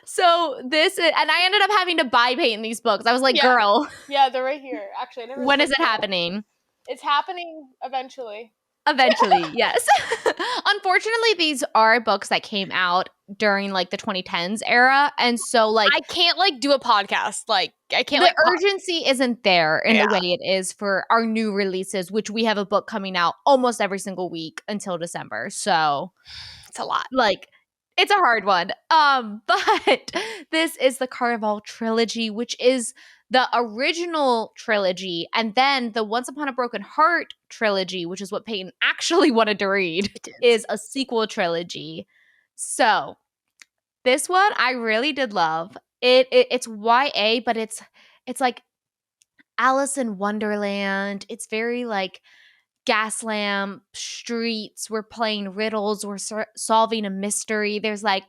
So this is, and I ended up having to buy Peyton these books. I was like, girl. Yeah, they're right here. Actually, I never when is it happening? It's happening eventually. Eventually, yes. Unfortunately, these are books that came out during like the 2010s era, and so like I can't like do a podcast. Like I can't. The urgency isn't there in the way it is for our new releases, which we have a book coming out almost every single week until December. So it's a lot. Like, it's a hard one. But this is the Caraval trilogy, which is the original trilogy, and then the Once Upon a Broken Heart trilogy, which is what Peyton actually wanted to read, is a sequel trilogy. So this one I really did love. It's YA, but it's like Alice in Wonderland. It's very like gas lamp streets. We're playing riddles. We're solving a mystery. There's like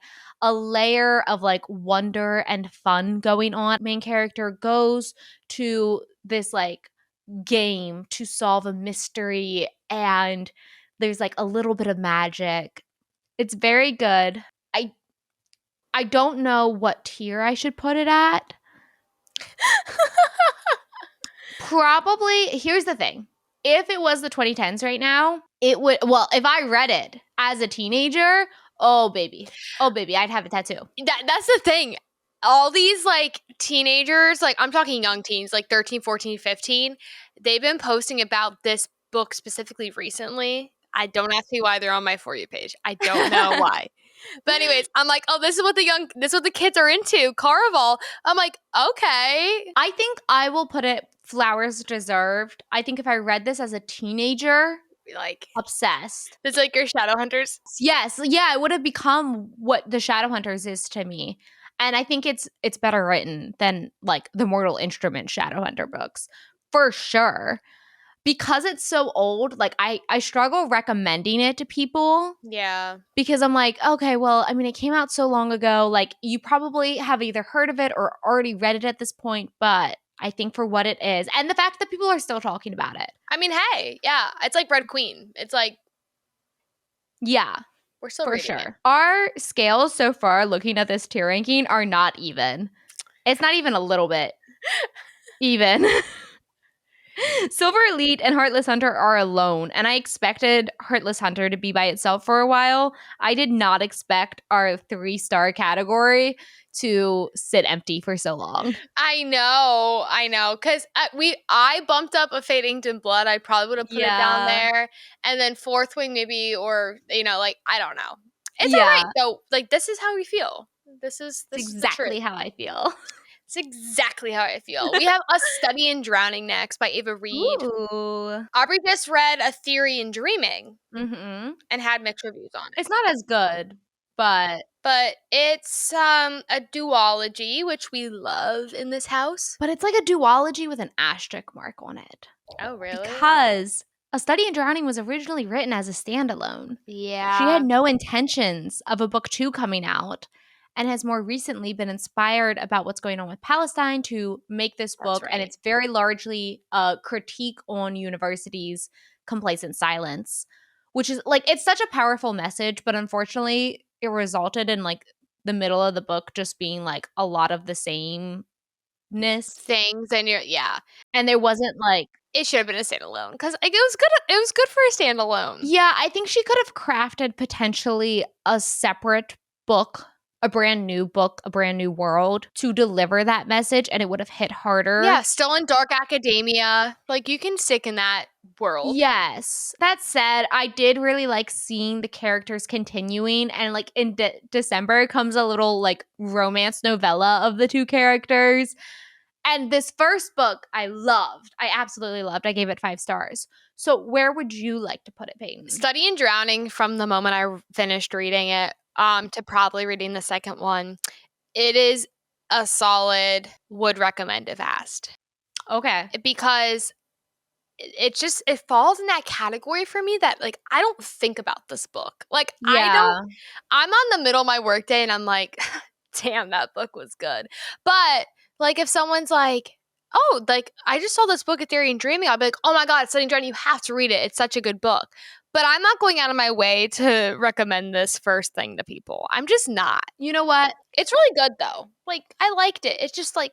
a layer of like wonder and fun going on. Main character goes to this like game to solve a mystery, and there's like a little bit of magic. It's very good. I don't know what tier I should put it at. Probably, here's the thing. If it was the 2010s right now, it would, well, if I read it as a teenager, oh baby, I'd have a tattoo. That's the thing. All these like teenagers, like I'm talking young teens, like 13, 14, 15, they've been posting about this book specifically recently. I don't ask me why they're on my For You page. I don't know why. But anyways, I'm like, oh, this is what the kids are into. Caraval. I'm like, okay. I think I will put it flowers deserved. I think if I read this as a teenager, like obsessed. It's like your Shadowhunters. Yes. Yeah, it would have become what the Shadowhunters is to me. And I think it's better written than like the Mortal Instrument Shadowhunter books. For sure. Because it's so old, like I struggle recommending it to people. Yeah. Because I'm like, okay, well, I mean, it came out so long ago. Like, you probably have either heard of it or already read it at this point. But I think for what it is, and the fact that people are still talking about it. I mean, hey, yeah, it's like Red Queen. It's like, yeah, we're still for reading sure. it. Our scales so far, looking at this tier ranking, are not even. It's not even a little bit even. Silver Elite and Heartless Hunter are alone, and I expected Heartless Hunter to be by itself for a while. I did not expect our 3-star category to sit empty for so long. I know, because I bumped up a Fadington Blood. I probably would have put it down there, and then Fourth Wing maybe, or like I don't know. It's all right though. Like this is how we feel. This is exactly how I feel. It's exactly how I feel. We have A Study in Drowning next by Ava Reed. Ooh. Aubrey just read A Theory in Dreaming and had mixed reviews on it. It's not as good, but it's a duology, which we love in this house. But it's like a duology with an asterisk mark on it. Oh, really? Because A Study in Drowning was originally written as a standalone. Yeah. She had no intentions of a book 2 coming out, and has more recently been inspired about what's going on with Palestine to make this book. And it's very largely a critique on universities' complacent silence, which is like, it's such a powerful message, but unfortunately it resulted in like the middle of the book just being like a lot of the sameness things, and and there wasn't like, it should have been a standalone because it was good. It was good for a standalone. Yeah, I think she could have crafted potentially a separate book a brand new book, a brand new world to deliver that message, and it would have hit harder. Yeah, still in dark academia. Like, you can stick in that world. Yes. That said, I did really like seeing the characters continuing, and like in December comes a little like romance novella of the two characters. And this first book I loved. I absolutely loved. I gave it 5 stars. So where would you like to put it, Peyton? Study and Drowning, from the moment I finished reading it to probably reading the second one, it is a solid would recommend if asked. Okay. Because it just it falls in that category for me that like I don't think about this book. Like Yeah. I'm on the middle of my workday and I'm like, damn, that book was good. But like if someone's like, oh, like I just saw this book at Theory and Dreaming, I'll be like, oh my God, Study and Drowning, you have to read it. It's such a good book. But I'm not going out of my way to recommend this first thing to people. I'm just not. You know what? It's really good though. Like I liked it. It's just like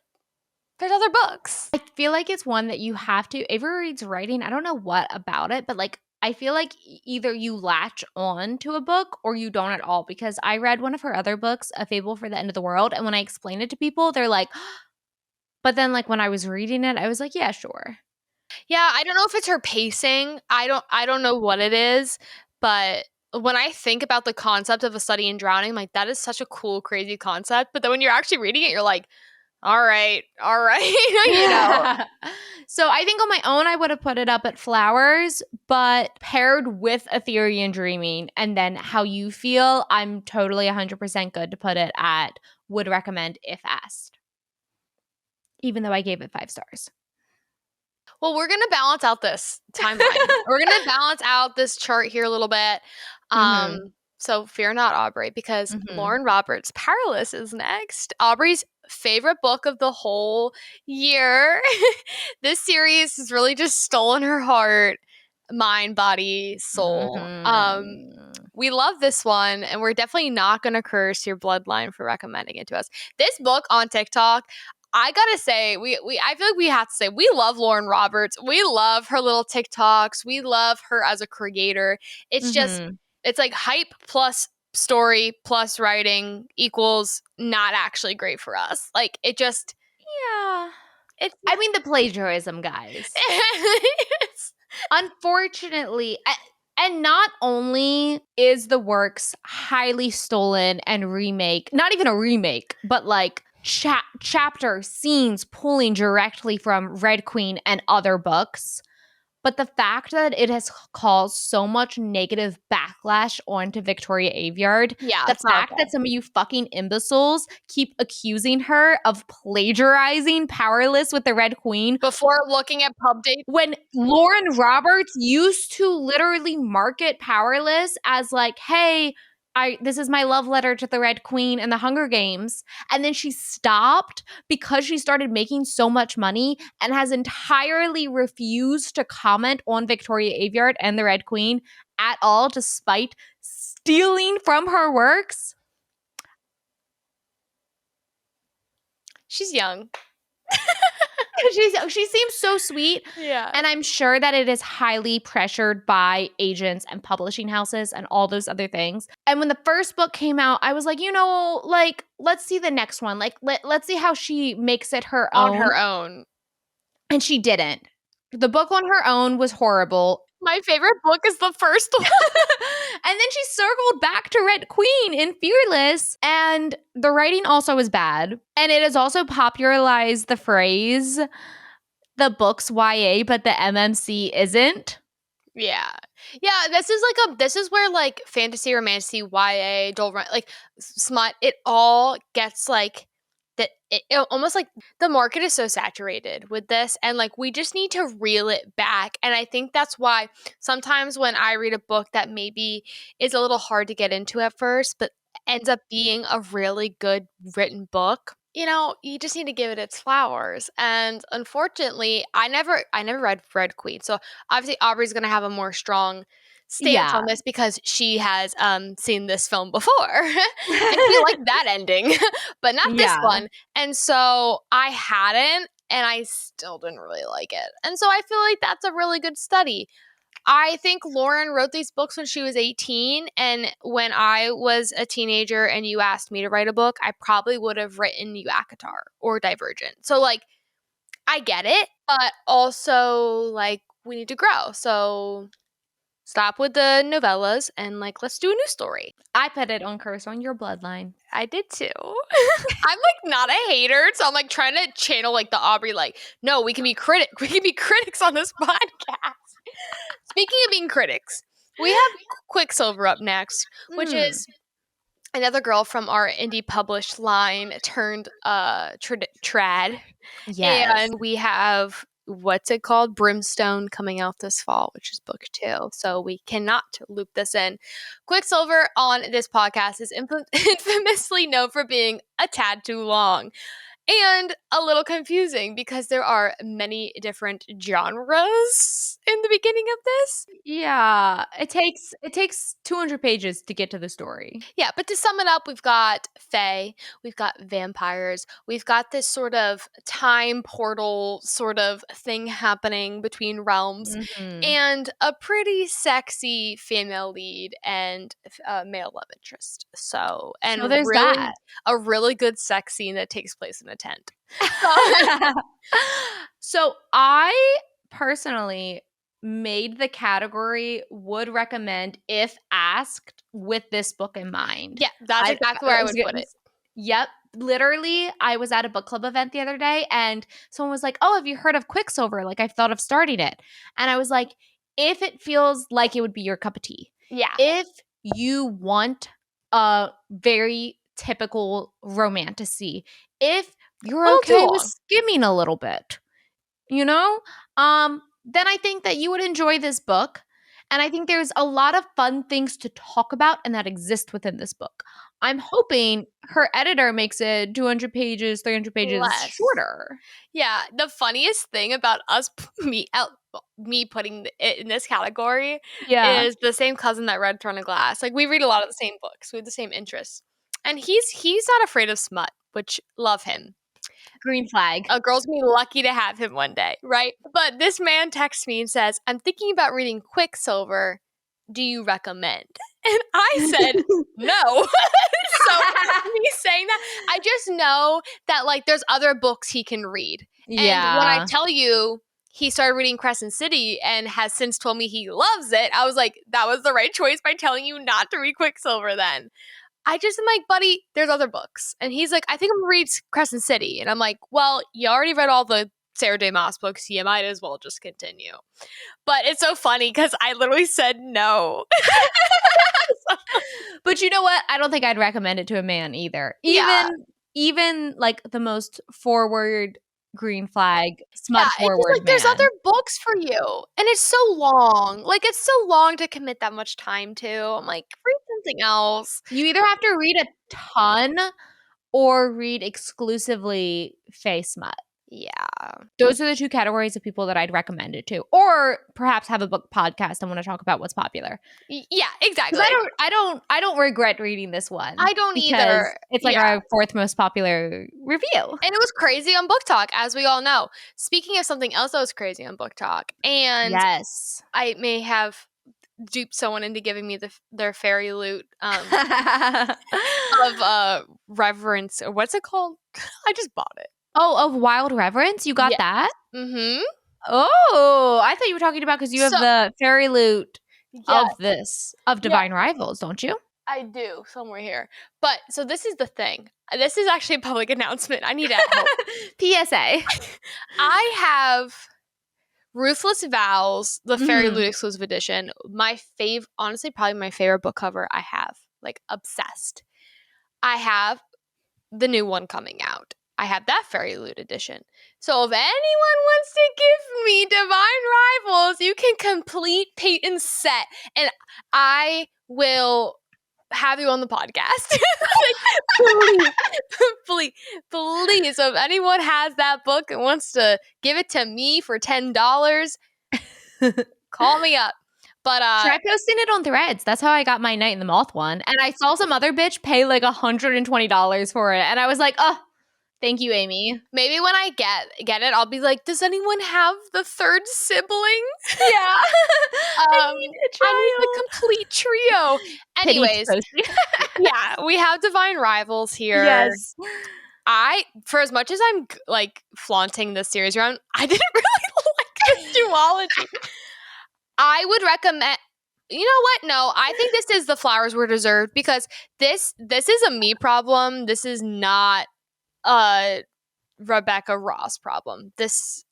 there's other books. I feel like it's one that you have to. Avery Reed's writing, I don't know what about it, but like I feel like either you latch on to a book or you don't at all, because I read one of her other books, A Fable for the End of the World, and when I explained it to people, they're like, but then like when I was reading it, I was like, yeah, sure. Yeah, I don't know if it's her pacing. I don't know what it is, but when I think about the concept of a study in drowning, I'm like that is such a cool, crazy concept. But then when you're actually reading it, you're like, all right, you know. So I think on my own, I would have put it up at Flowers, but paired with A Theory in Dreaming and then how you feel, I'm totally 100% good to put it at would recommend if asked, even though I gave it 5 stars. Well, we're gonna balance out this timeline. We're gonna balance out this chart here a little bit. So fear not, Aubrey, because Lauren Roberts' Powerless is next. Aubrey's favorite book of the whole year. This series has really just stolen her heart, mind, body, soul. We love this one, and we're definitely not going to curse your bloodline for recommending it to us. This book on TikTok, I gotta say, I feel like we have to say we love Lauren Roberts. We love her little TikToks. We love her as a creator. It's just it's like hype plus story plus writing equals not actually great for us. Like it just it's I mean the plagiarism, guys. Unfortunately, and not only is the works highly stolen and not even a remake, but like chapter scenes pulling directly from Red Queen and other books. But the fact that it has caused so much negative backlash onto Victoria Aveyard, the fact that some of you fucking imbeciles keep accusing her of plagiarizing Powerless with the Red Queen before looking at pub dates, when Lauren Roberts used to literally market Powerless as like, hey, this is my love letter to the Red Queen and the Hunger Games. And then she stopped because she started making so much money and has entirely refused to comment on Victoria Aveyard and the Red Queen at all, despite stealing from her works. She's young. She seems so sweet. Yeah. And I'm sure that it is highly pressured by agents and publishing houses and all those other things. And when the first book came out, I was like, like, let's see the next one. Like, let's see how she makes it her own. On her own. And she didn't. The book on her own was horrible. My favorite book is the first one. And then she circled back to Red Queen in Fearless, and the writing also was bad. And it has also popularized the phrase, the book's YA, but the MMC isn't. Yeah. Yeah, this is where like fantasy, romantasy, YA, like smut, it all gets like that it almost like the market is so saturated with this, and like we just need to reel it back. And I think that's why sometimes when I read a book that maybe is a little hard to get into at first but ends up being a really good written book, you just need to give it its flowers. And unfortunately, I never read Red Queen, so obviously Aubrey's gonna have a more strong stance on this because she has seen this film before and she liked that ending but not this one. And so I hadn't, and I still didn't really like it, and so I feel like that's a really good study. I think Lauren wrote these books when she was 18, and when I was a teenager and you asked me to write a book, I probably would have written you ACOTAR or Divergent. So, like, I get it, but also, like, we need to grow. So, stop with the novellas and, like, let's do a new story. I put it on Curse on Your Bloodline. I did too. I'm like not a hater, so I'm like trying to channel like the Aubrey, like, no, we can be critics on this podcast. Speaking of being critics, we have Quicksilver up next, which is another girl from our indie published line turned trad. Yes. And we have what's it called? Brimstone coming out this fall, which is book 2. So we cannot loop this in. Quicksilver on this podcast is infamously known for being a tad too long and a little confusing because there are many different genres in the beginning of this. Yeah, it takes 200 pages to get to the story. Yeah, but to sum it up, we've got fae, we've got vampires, we've got this sort of time portal sort of thing happening between realms, and a pretty sexy female lead and male love interest. So, and So there's really that. a really good sex scene that takes place in a tent. So I personally made the category would recommend if asked with this book in mind. Yeah, that's exactly where I would put it. Yep. Literally, I was at a book club event the other day and someone was like, "Oh, have you heard of Quicksilver? Like, I've thought of starting it." And I was like, if it feels like it would be your cup of tea. Yeah. If you want a very typical romantasy, if you're okay with skimming a little bit, you know, then I think that you would enjoy this book. And I think there's a lot of fun things to talk about and that exist within this book. I'm hoping her editor makes it 200 pages, 300 pages Less. shorter. Yeah, the funniest thing about me putting it in this category is the same cousin that read Throne of Glass. Like, we read a lot of the same books. We have the same interests. And he's not afraid of smut, which love him. Green flag. A girl's gonna be lucky to have him one day, right? But this man texts me and says, "I'm thinking about reading Quicksilver. Do you recommend?" And I said, no. So me saying that, I just know that, like, there's other books he can read. Yeah. And when I tell you he started reading Crescent City and has since told me he loves it, I was like, that was the right choice by telling you not to read Quicksilver then. I just am like, buddy, there's other books. And he's like, I think I'm going to read Crescent City. And I'm like, well, you already read all the Sarah J. Maas books. You might as well just continue. But it's so funny because I literally said no. But you know what? I don't think I'd recommend it to a man either. Even like the most forward green flag, smut forward it's like, there's man. other books for you. And it's so long. Like, it's so long to commit that much time to. I'm like, read something else. You either have to read a ton or read exclusively fae smut. Yeah. Those are the two categories of people that I'd recommend it to. Or perhaps have a book podcast and want to talk about what's popular. Yeah, exactly. I don't regret reading this one. I don't either. It's like our 4th most popular review. And it was crazy on BookTok, as we all know. Speaking of something else that was crazy on BookTok, and yes, I may have duped someone into giving me their fairy loot of reverence, or what's it called? I just bought it. Oh, of Wild Reverence? You got that? Mm-hmm. Oh, I thought you were talking about because you have the fairy loot of Divine Rivals, don't you? I do, somewhere here. But, so this is the thing. This is actually a public announcement. I need help. PSA. I have Ruthless Vows, the Fairy Loot exclusive edition. Honestly, probably my favorite book cover I have. Like, obsessed. I have the new one coming out. I have that Fairy Loot edition. So if anyone wants to give me Divine Rivals, you can complete Peyton's set, and I will have you on the podcast. please. So if anyone has that book and wants to give it to me for $10, call me up. But try posting it on Threads. That's how I got my Night in the Moth one. And I saw some other bitch pay like $120 for it. And I was like, oh, Thank you, Amy. Maybe when I get it, I'll be like, does anyone have the third sibling? Yeah. I need a child. I need the complete trio. Penny Anyways, Toasty. yeah, we have divine rivals here. Yes. For as much as I'm like flaunting this series around, I didn't really like this duology. I would recommend. You know what? No, I think this is The Flowers Were Deserved, because this is a me problem. This is not a Rebecca Ross problem.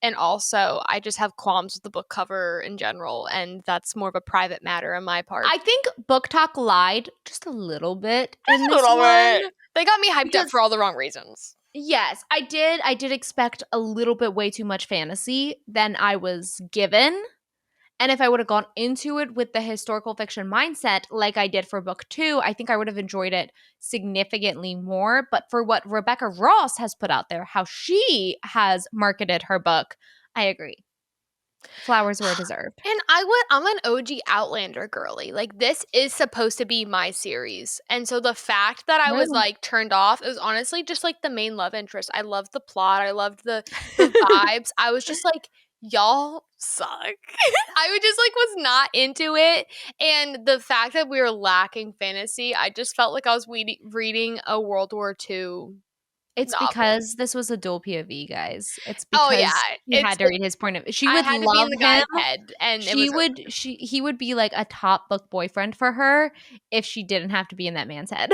And also I just have qualms with the book cover in general, and that's more of a private matter on my part. I think BookTok lied just a little bit in this one. They got me hyped up for all the wrong reasons. Yes, I did expect a little bit way too much fantasy than I was given. And if I would have gone into it with the historical fiction mindset like I did for book 2, I think I would have enjoyed it significantly more. But for what Rebecca Ross has put out there, how she has marketed her book, I agree. Flowers Were Deserved. And I'm an OG Outlander girly. Like, this is supposed to be my series. And so the fact that I was like turned off, it was honestly just like the main love interest. I loved the plot. I loved the vibes. I was just like, y'all suck. I would just like was not into it. And the fact that we were lacking fantasy, I just felt like I was reading a World War II It's novel. Because this was a dual POV, guys. It's because he had to read his point of view. She would had to love be in the guy's him. head, and He would be like a top book boyfriend for her if she didn't have to be in that man's head.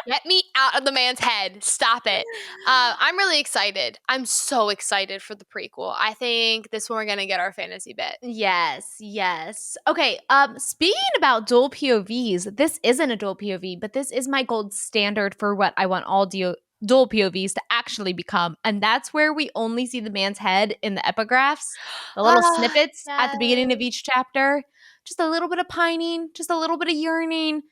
Get me out of the man's head. Stop it. I'm really excited. I'm so excited for the prequel. I think this one we're gonna get our fantasy bit. Yes. Okay, speaking about dual POVs, this isn't a dual POV, but this is my gold standard for what I want all dual POVs to actually become. And that's where we only see the man's head in the epigraphs, the little snippets at the beginning of each chapter. Just a little bit of pining, just a little bit of yearning.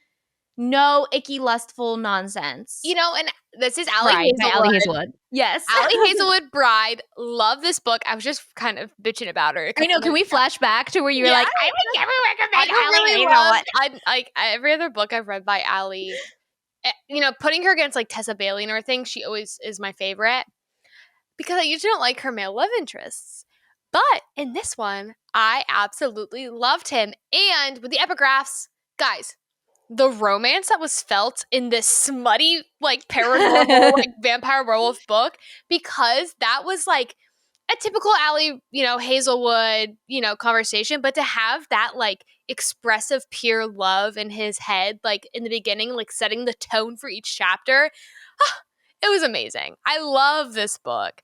No icky, lustful nonsense. You know, and this is Allie Hazelwood. Yes. Allie Hazelwood Bride. Love this book. I was just kind of bitching about her. I know. Can we flash back to where you were like, I would never recommend Allie Hazelwood. Like every other book I've read by Allie, you know, putting her against like Tessa Bailey and everything, she always is my favorite, because I usually don't like her male love interests. But in this one, I absolutely loved him. And with the epigraphs, guys, the romance that was felt in this smutty, like paranormal, like vampire werewolf book, because that was like a typical Allie, you know, Hazelwood, you know, conversation, but to have that like expressive, pure love in his head, like in the beginning, like setting the tone for each chapter, it was amazing. I love this book.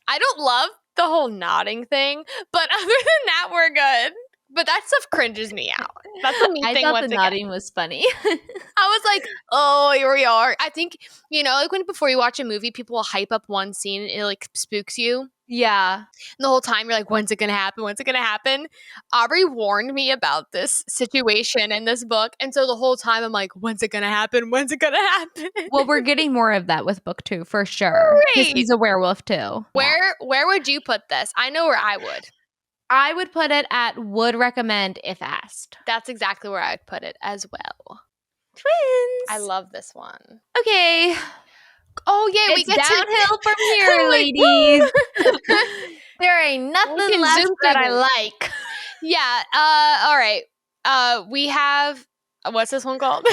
I don't love the whole nodding thing, but other than that, we're good. But that stuff cringes me out. That's the me thing. I thought the nodding was funny. I was like, oh, here we are. I think, you know, like when before you watch a movie, people will hype up one scene and it like spooks you. Yeah. And the whole time you're like, when's it going to happen? When's it going to happen? Aubrey warned me about this situation in this book. And so the whole time I'm like, when's it going to happen? When's it going to happen? Well, we're getting more of that with book 2 for sure. Because he's a werewolf too. Where would you put this? I know where I would. I would put it at would recommend if asked. That's exactly where I would put it as well. Twins. I love this one. Okay. Oh, yeah. We get downhill from here, ladies. There ain't nothing left that I like. Yeah. All right. We have, what's this one called?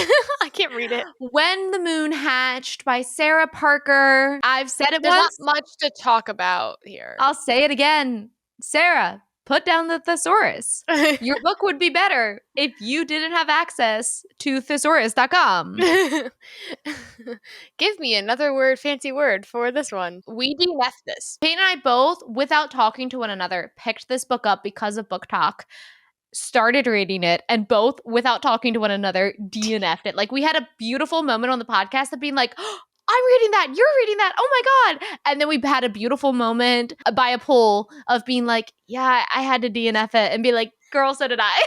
I can't read it. When the Moon Hatched by Sarah Parker. I've said it There's once. not much to talk about here. I'll say it again. Sarah, put down the thesaurus. Your book would be better if you didn't have access to thesaurus.com. Give me another word, fancy word for this one. We DNF'd this. Peyton and I both, without talking to one another, picked this book up because of BookTok, started reading it, and both, without talking to one another, DNF'd it. Like, we had a beautiful moment on the podcast of being like, oh, I'm reading that, you're reading that, oh my God. And then we had a beautiful moment by a poll of being like, yeah, I had to DNF it, and be like, girl, so did I.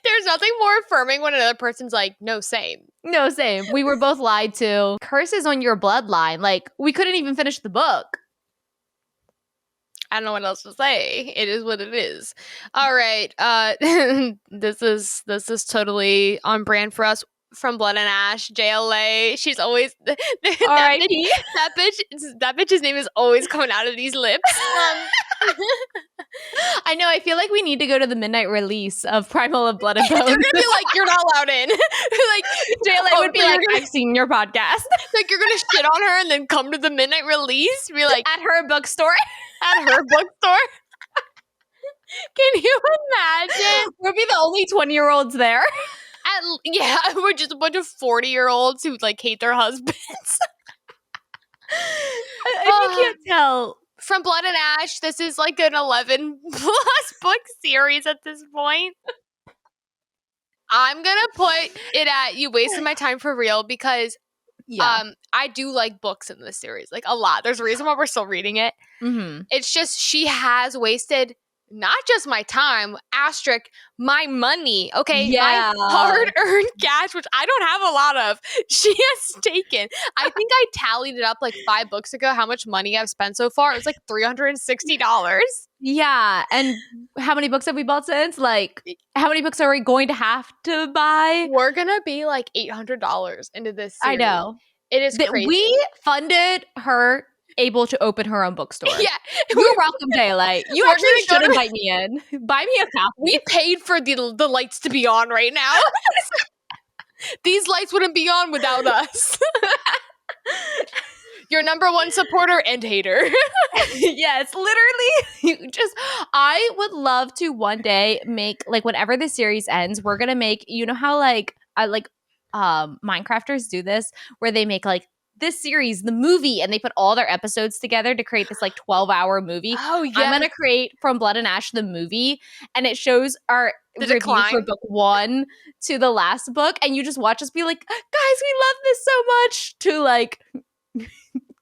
There's nothing more affirming when another person's like, no, same. No, same. We were both lied to. Curses on your bloodline. Like, we couldn't even finish the book. I don't know what else to say. It is what it is. All right. This is totally on brand for us. from Blood and Ash, JLA. She's always R.I.P. that bitch's name is always coming out of these lips. I know. I feel like we need to go to the midnight release of Primal of Blood and Bone. They're gonna be like, "You're not allowed in." Like JLA would be like, "I've seen your podcast." Like you're gonna shit on her and then come to the midnight release. Be like at her bookstore. At her bookstore. Can you imagine? We'll be the only 20-year-olds there. Yeah, we're just a bunch of 40-year-olds who like hate their husbands. If you can't tell. From Blood and Ash, this is like an 11 plus book series at this point. I'm gonna put it at you wasted my time for real because I do like books in this series, like a lot. There's a reason why we're still reading it. Mm-hmm. It's just she has wasted not just my time, asterisk, my money, okay? Yeah. My hard-earned cash, which I don't have a lot of, she has taken. I think I tallied it up like 5 books ago, how much money I've spent so far. It was like $360. Yeah. And how many books have we bought since? Like, how many books are we going to have to buy? We're going to be like $800 into this series. I know. It is crazy. We funded her able to open her own bookstore. Yeah. You're welcome, Daylight. You actually should invite me in. Buy me a copy. We paid for the lights to be on right now. These lights wouldn't be on without us. Your number one supporter and hater. Yes, literally. I would love to one day make, like, whenever the series ends, we're gonna make, you know how Minecrafters do this, where they make like this series, the movie, and they put all their episodes together to create this like 12-hour movie. Oh yeah. I'm gonna create From Blood and Ash the movie, and it shows our review for book 1 to the last book, and you just watch us be like, guys, we love this so much, to like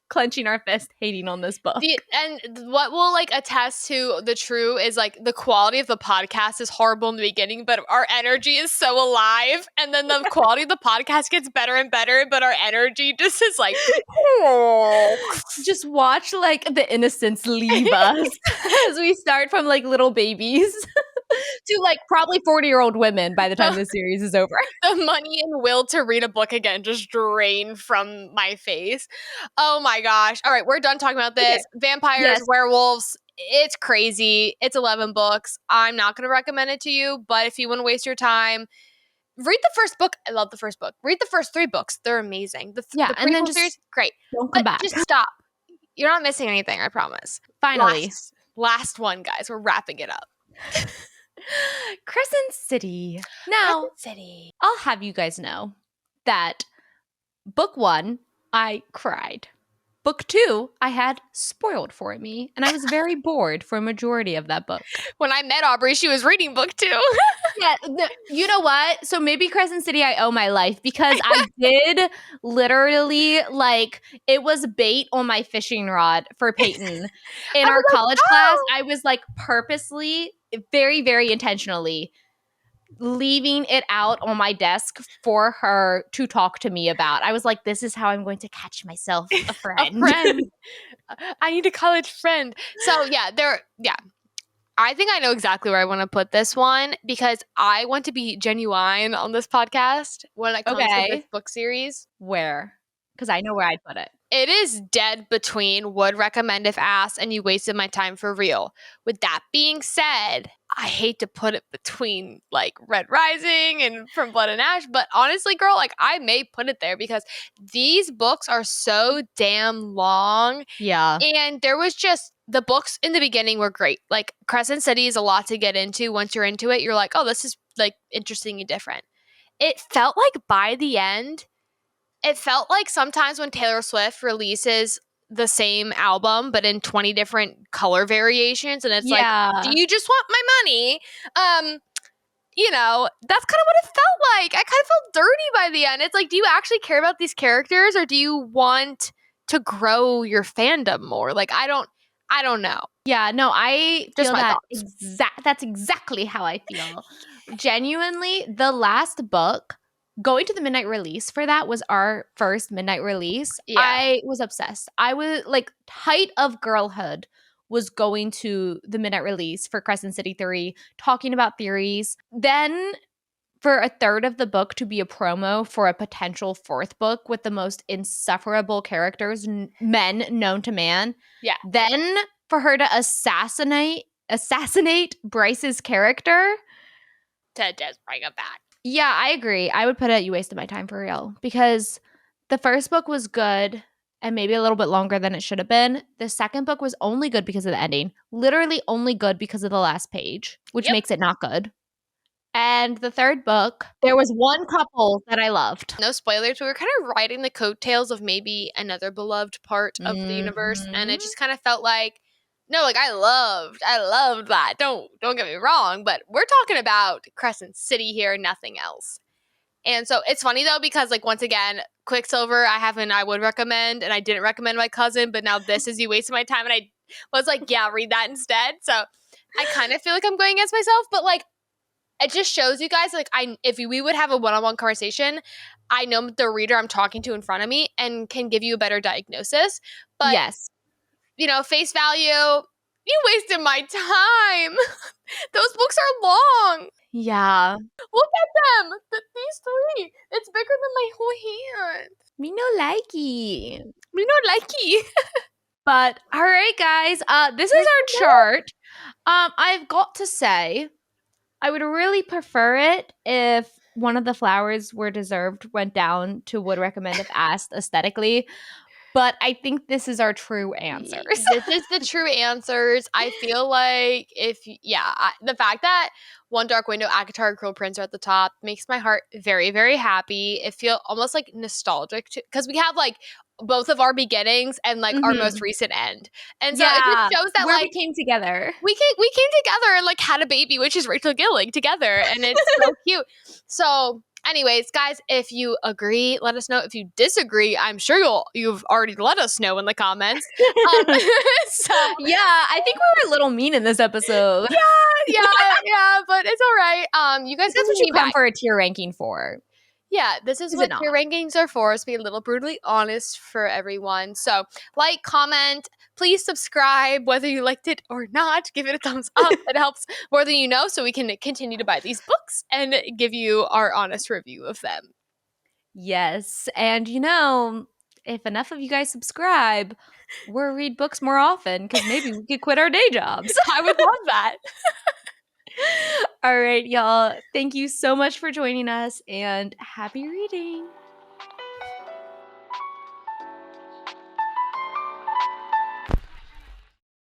clenching our fist hating on this book. And what will like attest to the true is like the quality of the podcast is horrible in the beginning, but our energy is so alive, and then the quality of the podcast gets better and better, but our energy just is like just watch like the innocence leave us as we start from like little babies to like probably 40-year-old women by the time the series is over. The money and will to read a book again just drain from my face. Oh my gosh. All right, we're done talking about this. Okay. Vampires, werewolves, it's crazy. It's 11 books. I'm not going to recommend it to you, but if you want to waste your time, read the first book. I love the first book. Read the first 3 books. They're amazing. The and then just series, great. Don't come back. Just stop. You're not missing anything, I promise. Finally. Last one, guys. We're wrapping it up. Crescent City. Now, I'll have you guys know that book 1, I cried. Book 2, I had spoiled for me, and I was very bored for a majority of that book. When I met Aubrey, she was reading book 2. Yeah, you know what? So maybe Crescent City, I owe my life, because I did literally, like, it was bait on my fishing rod for Peyton in our college class. I was like purposely, very, very intentionally leaving it out on my desk for her to talk to me about. I was like, this is how I'm going to catch myself a friend. I need a college friend. So yeah, I think I know exactly where I want to put this one, because I want to be genuine on this podcast when it comes to this book series. Where? Because I know where I'd put it. It is dead between would recommend if asked and you wasted my time for real. With that being said, I hate to put it between like Red Rising and From Blood and Ash, but honestly, girl, like I may put it there because these books are so damn long. Yeah. And there was just, the books in the beginning were great. Like Crescent City is a lot to get into. Once you're into it, you're like, oh, this is like interesting and different. It felt like by the end, it felt like sometimes when Taylor Swift releases the same album but in 20 different color variations, and it's like, do you just want my money? You know, that's kind of what it felt like. I kind of felt dirty by the end. It's like, do you actually care about these characters, or do you want to grow your fandom more? Like, I don't know. Yeah, no, I just feel that that's exactly how I feel. Genuinely, the last book, going to the midnight release for that was our first midnight release. Yeah. I was obsessed. I was like, height of girlhood was going to the midnight release for Crescent City 3, talking about theories. Then for a third of the book to be a promo for a potential fourth book with the most insufferable characters, men known to man. Yeah. Then for her to assassinate Bryce's character. To just bring it back. Yeah, I agree. I would put it, you wasted my time for real. Because the first book was good and maybe a little bit longer than it should have been. The second book was only good because of the ending. Literally only good because of the last page, which makes it not good. And the third book, there was one couple that I loved. No spoilers, we were kind of riding the coattails of maybe another beloved part of the universe, and it just kind of felt like, no, like I loved that. Don't get me wrong, but we're talking about Crescent City here, nothing else. And so it's funny though, because like once again, Quicksilver I would recommend, and I didn't recommend my cousin, but now this is you wasted my time, and I was like, yeah, read that instead. So I kind of feel like I'm going against myself, but like it just shows you guys, like, if we would have a one-on-one conversation, I know the reader I'm talking to in front of me and can give you a better diagnosis. But, yes, you know, face value, you wasted my time. Those books are long. Yeah. Look at them. These three. It's bigger than my whole hand. Me no likey. Me no likey. But, all right, guys. This is our chart. I've got to say, I would really prefer it if one of the flowers were deserved went down to would recommend if asked aesthetically. But I think this is our true answers. This is the true answers. I feel like the fact that One Dark Window, ACOTAR, and Cruel Prince are at the top makes my heart very, very happy. It feels almost like nostalgic because we have like both of our beginnings and like our most recent end. And so it just shows that where like we came together. We came together and like had a baby, which is Rachel Gilling together, and it's so cute. So anyways, guys, if you agree, let us know. If you disagree, I'm sure you've already let us know in the comments. So yeah, I think we were a little mean in this episode. Yeah, but it's all right. You guys That's what you come back for a tier ranking for. Yeah, this is what tier rankings are for, to be a little brutally honest for everyone. So, like, comment, please subscribe, whether you liked it or not. Give it a thumbs up. It helps more than you know, so we can continue to buy these books and give you our honest review of them. Yes, and you know, if enough of you guys subscribe, we'll read books more often because maybe we could quit our day jobs. I would love that. All right, y'all. Thank you so much for joining us and happy reading.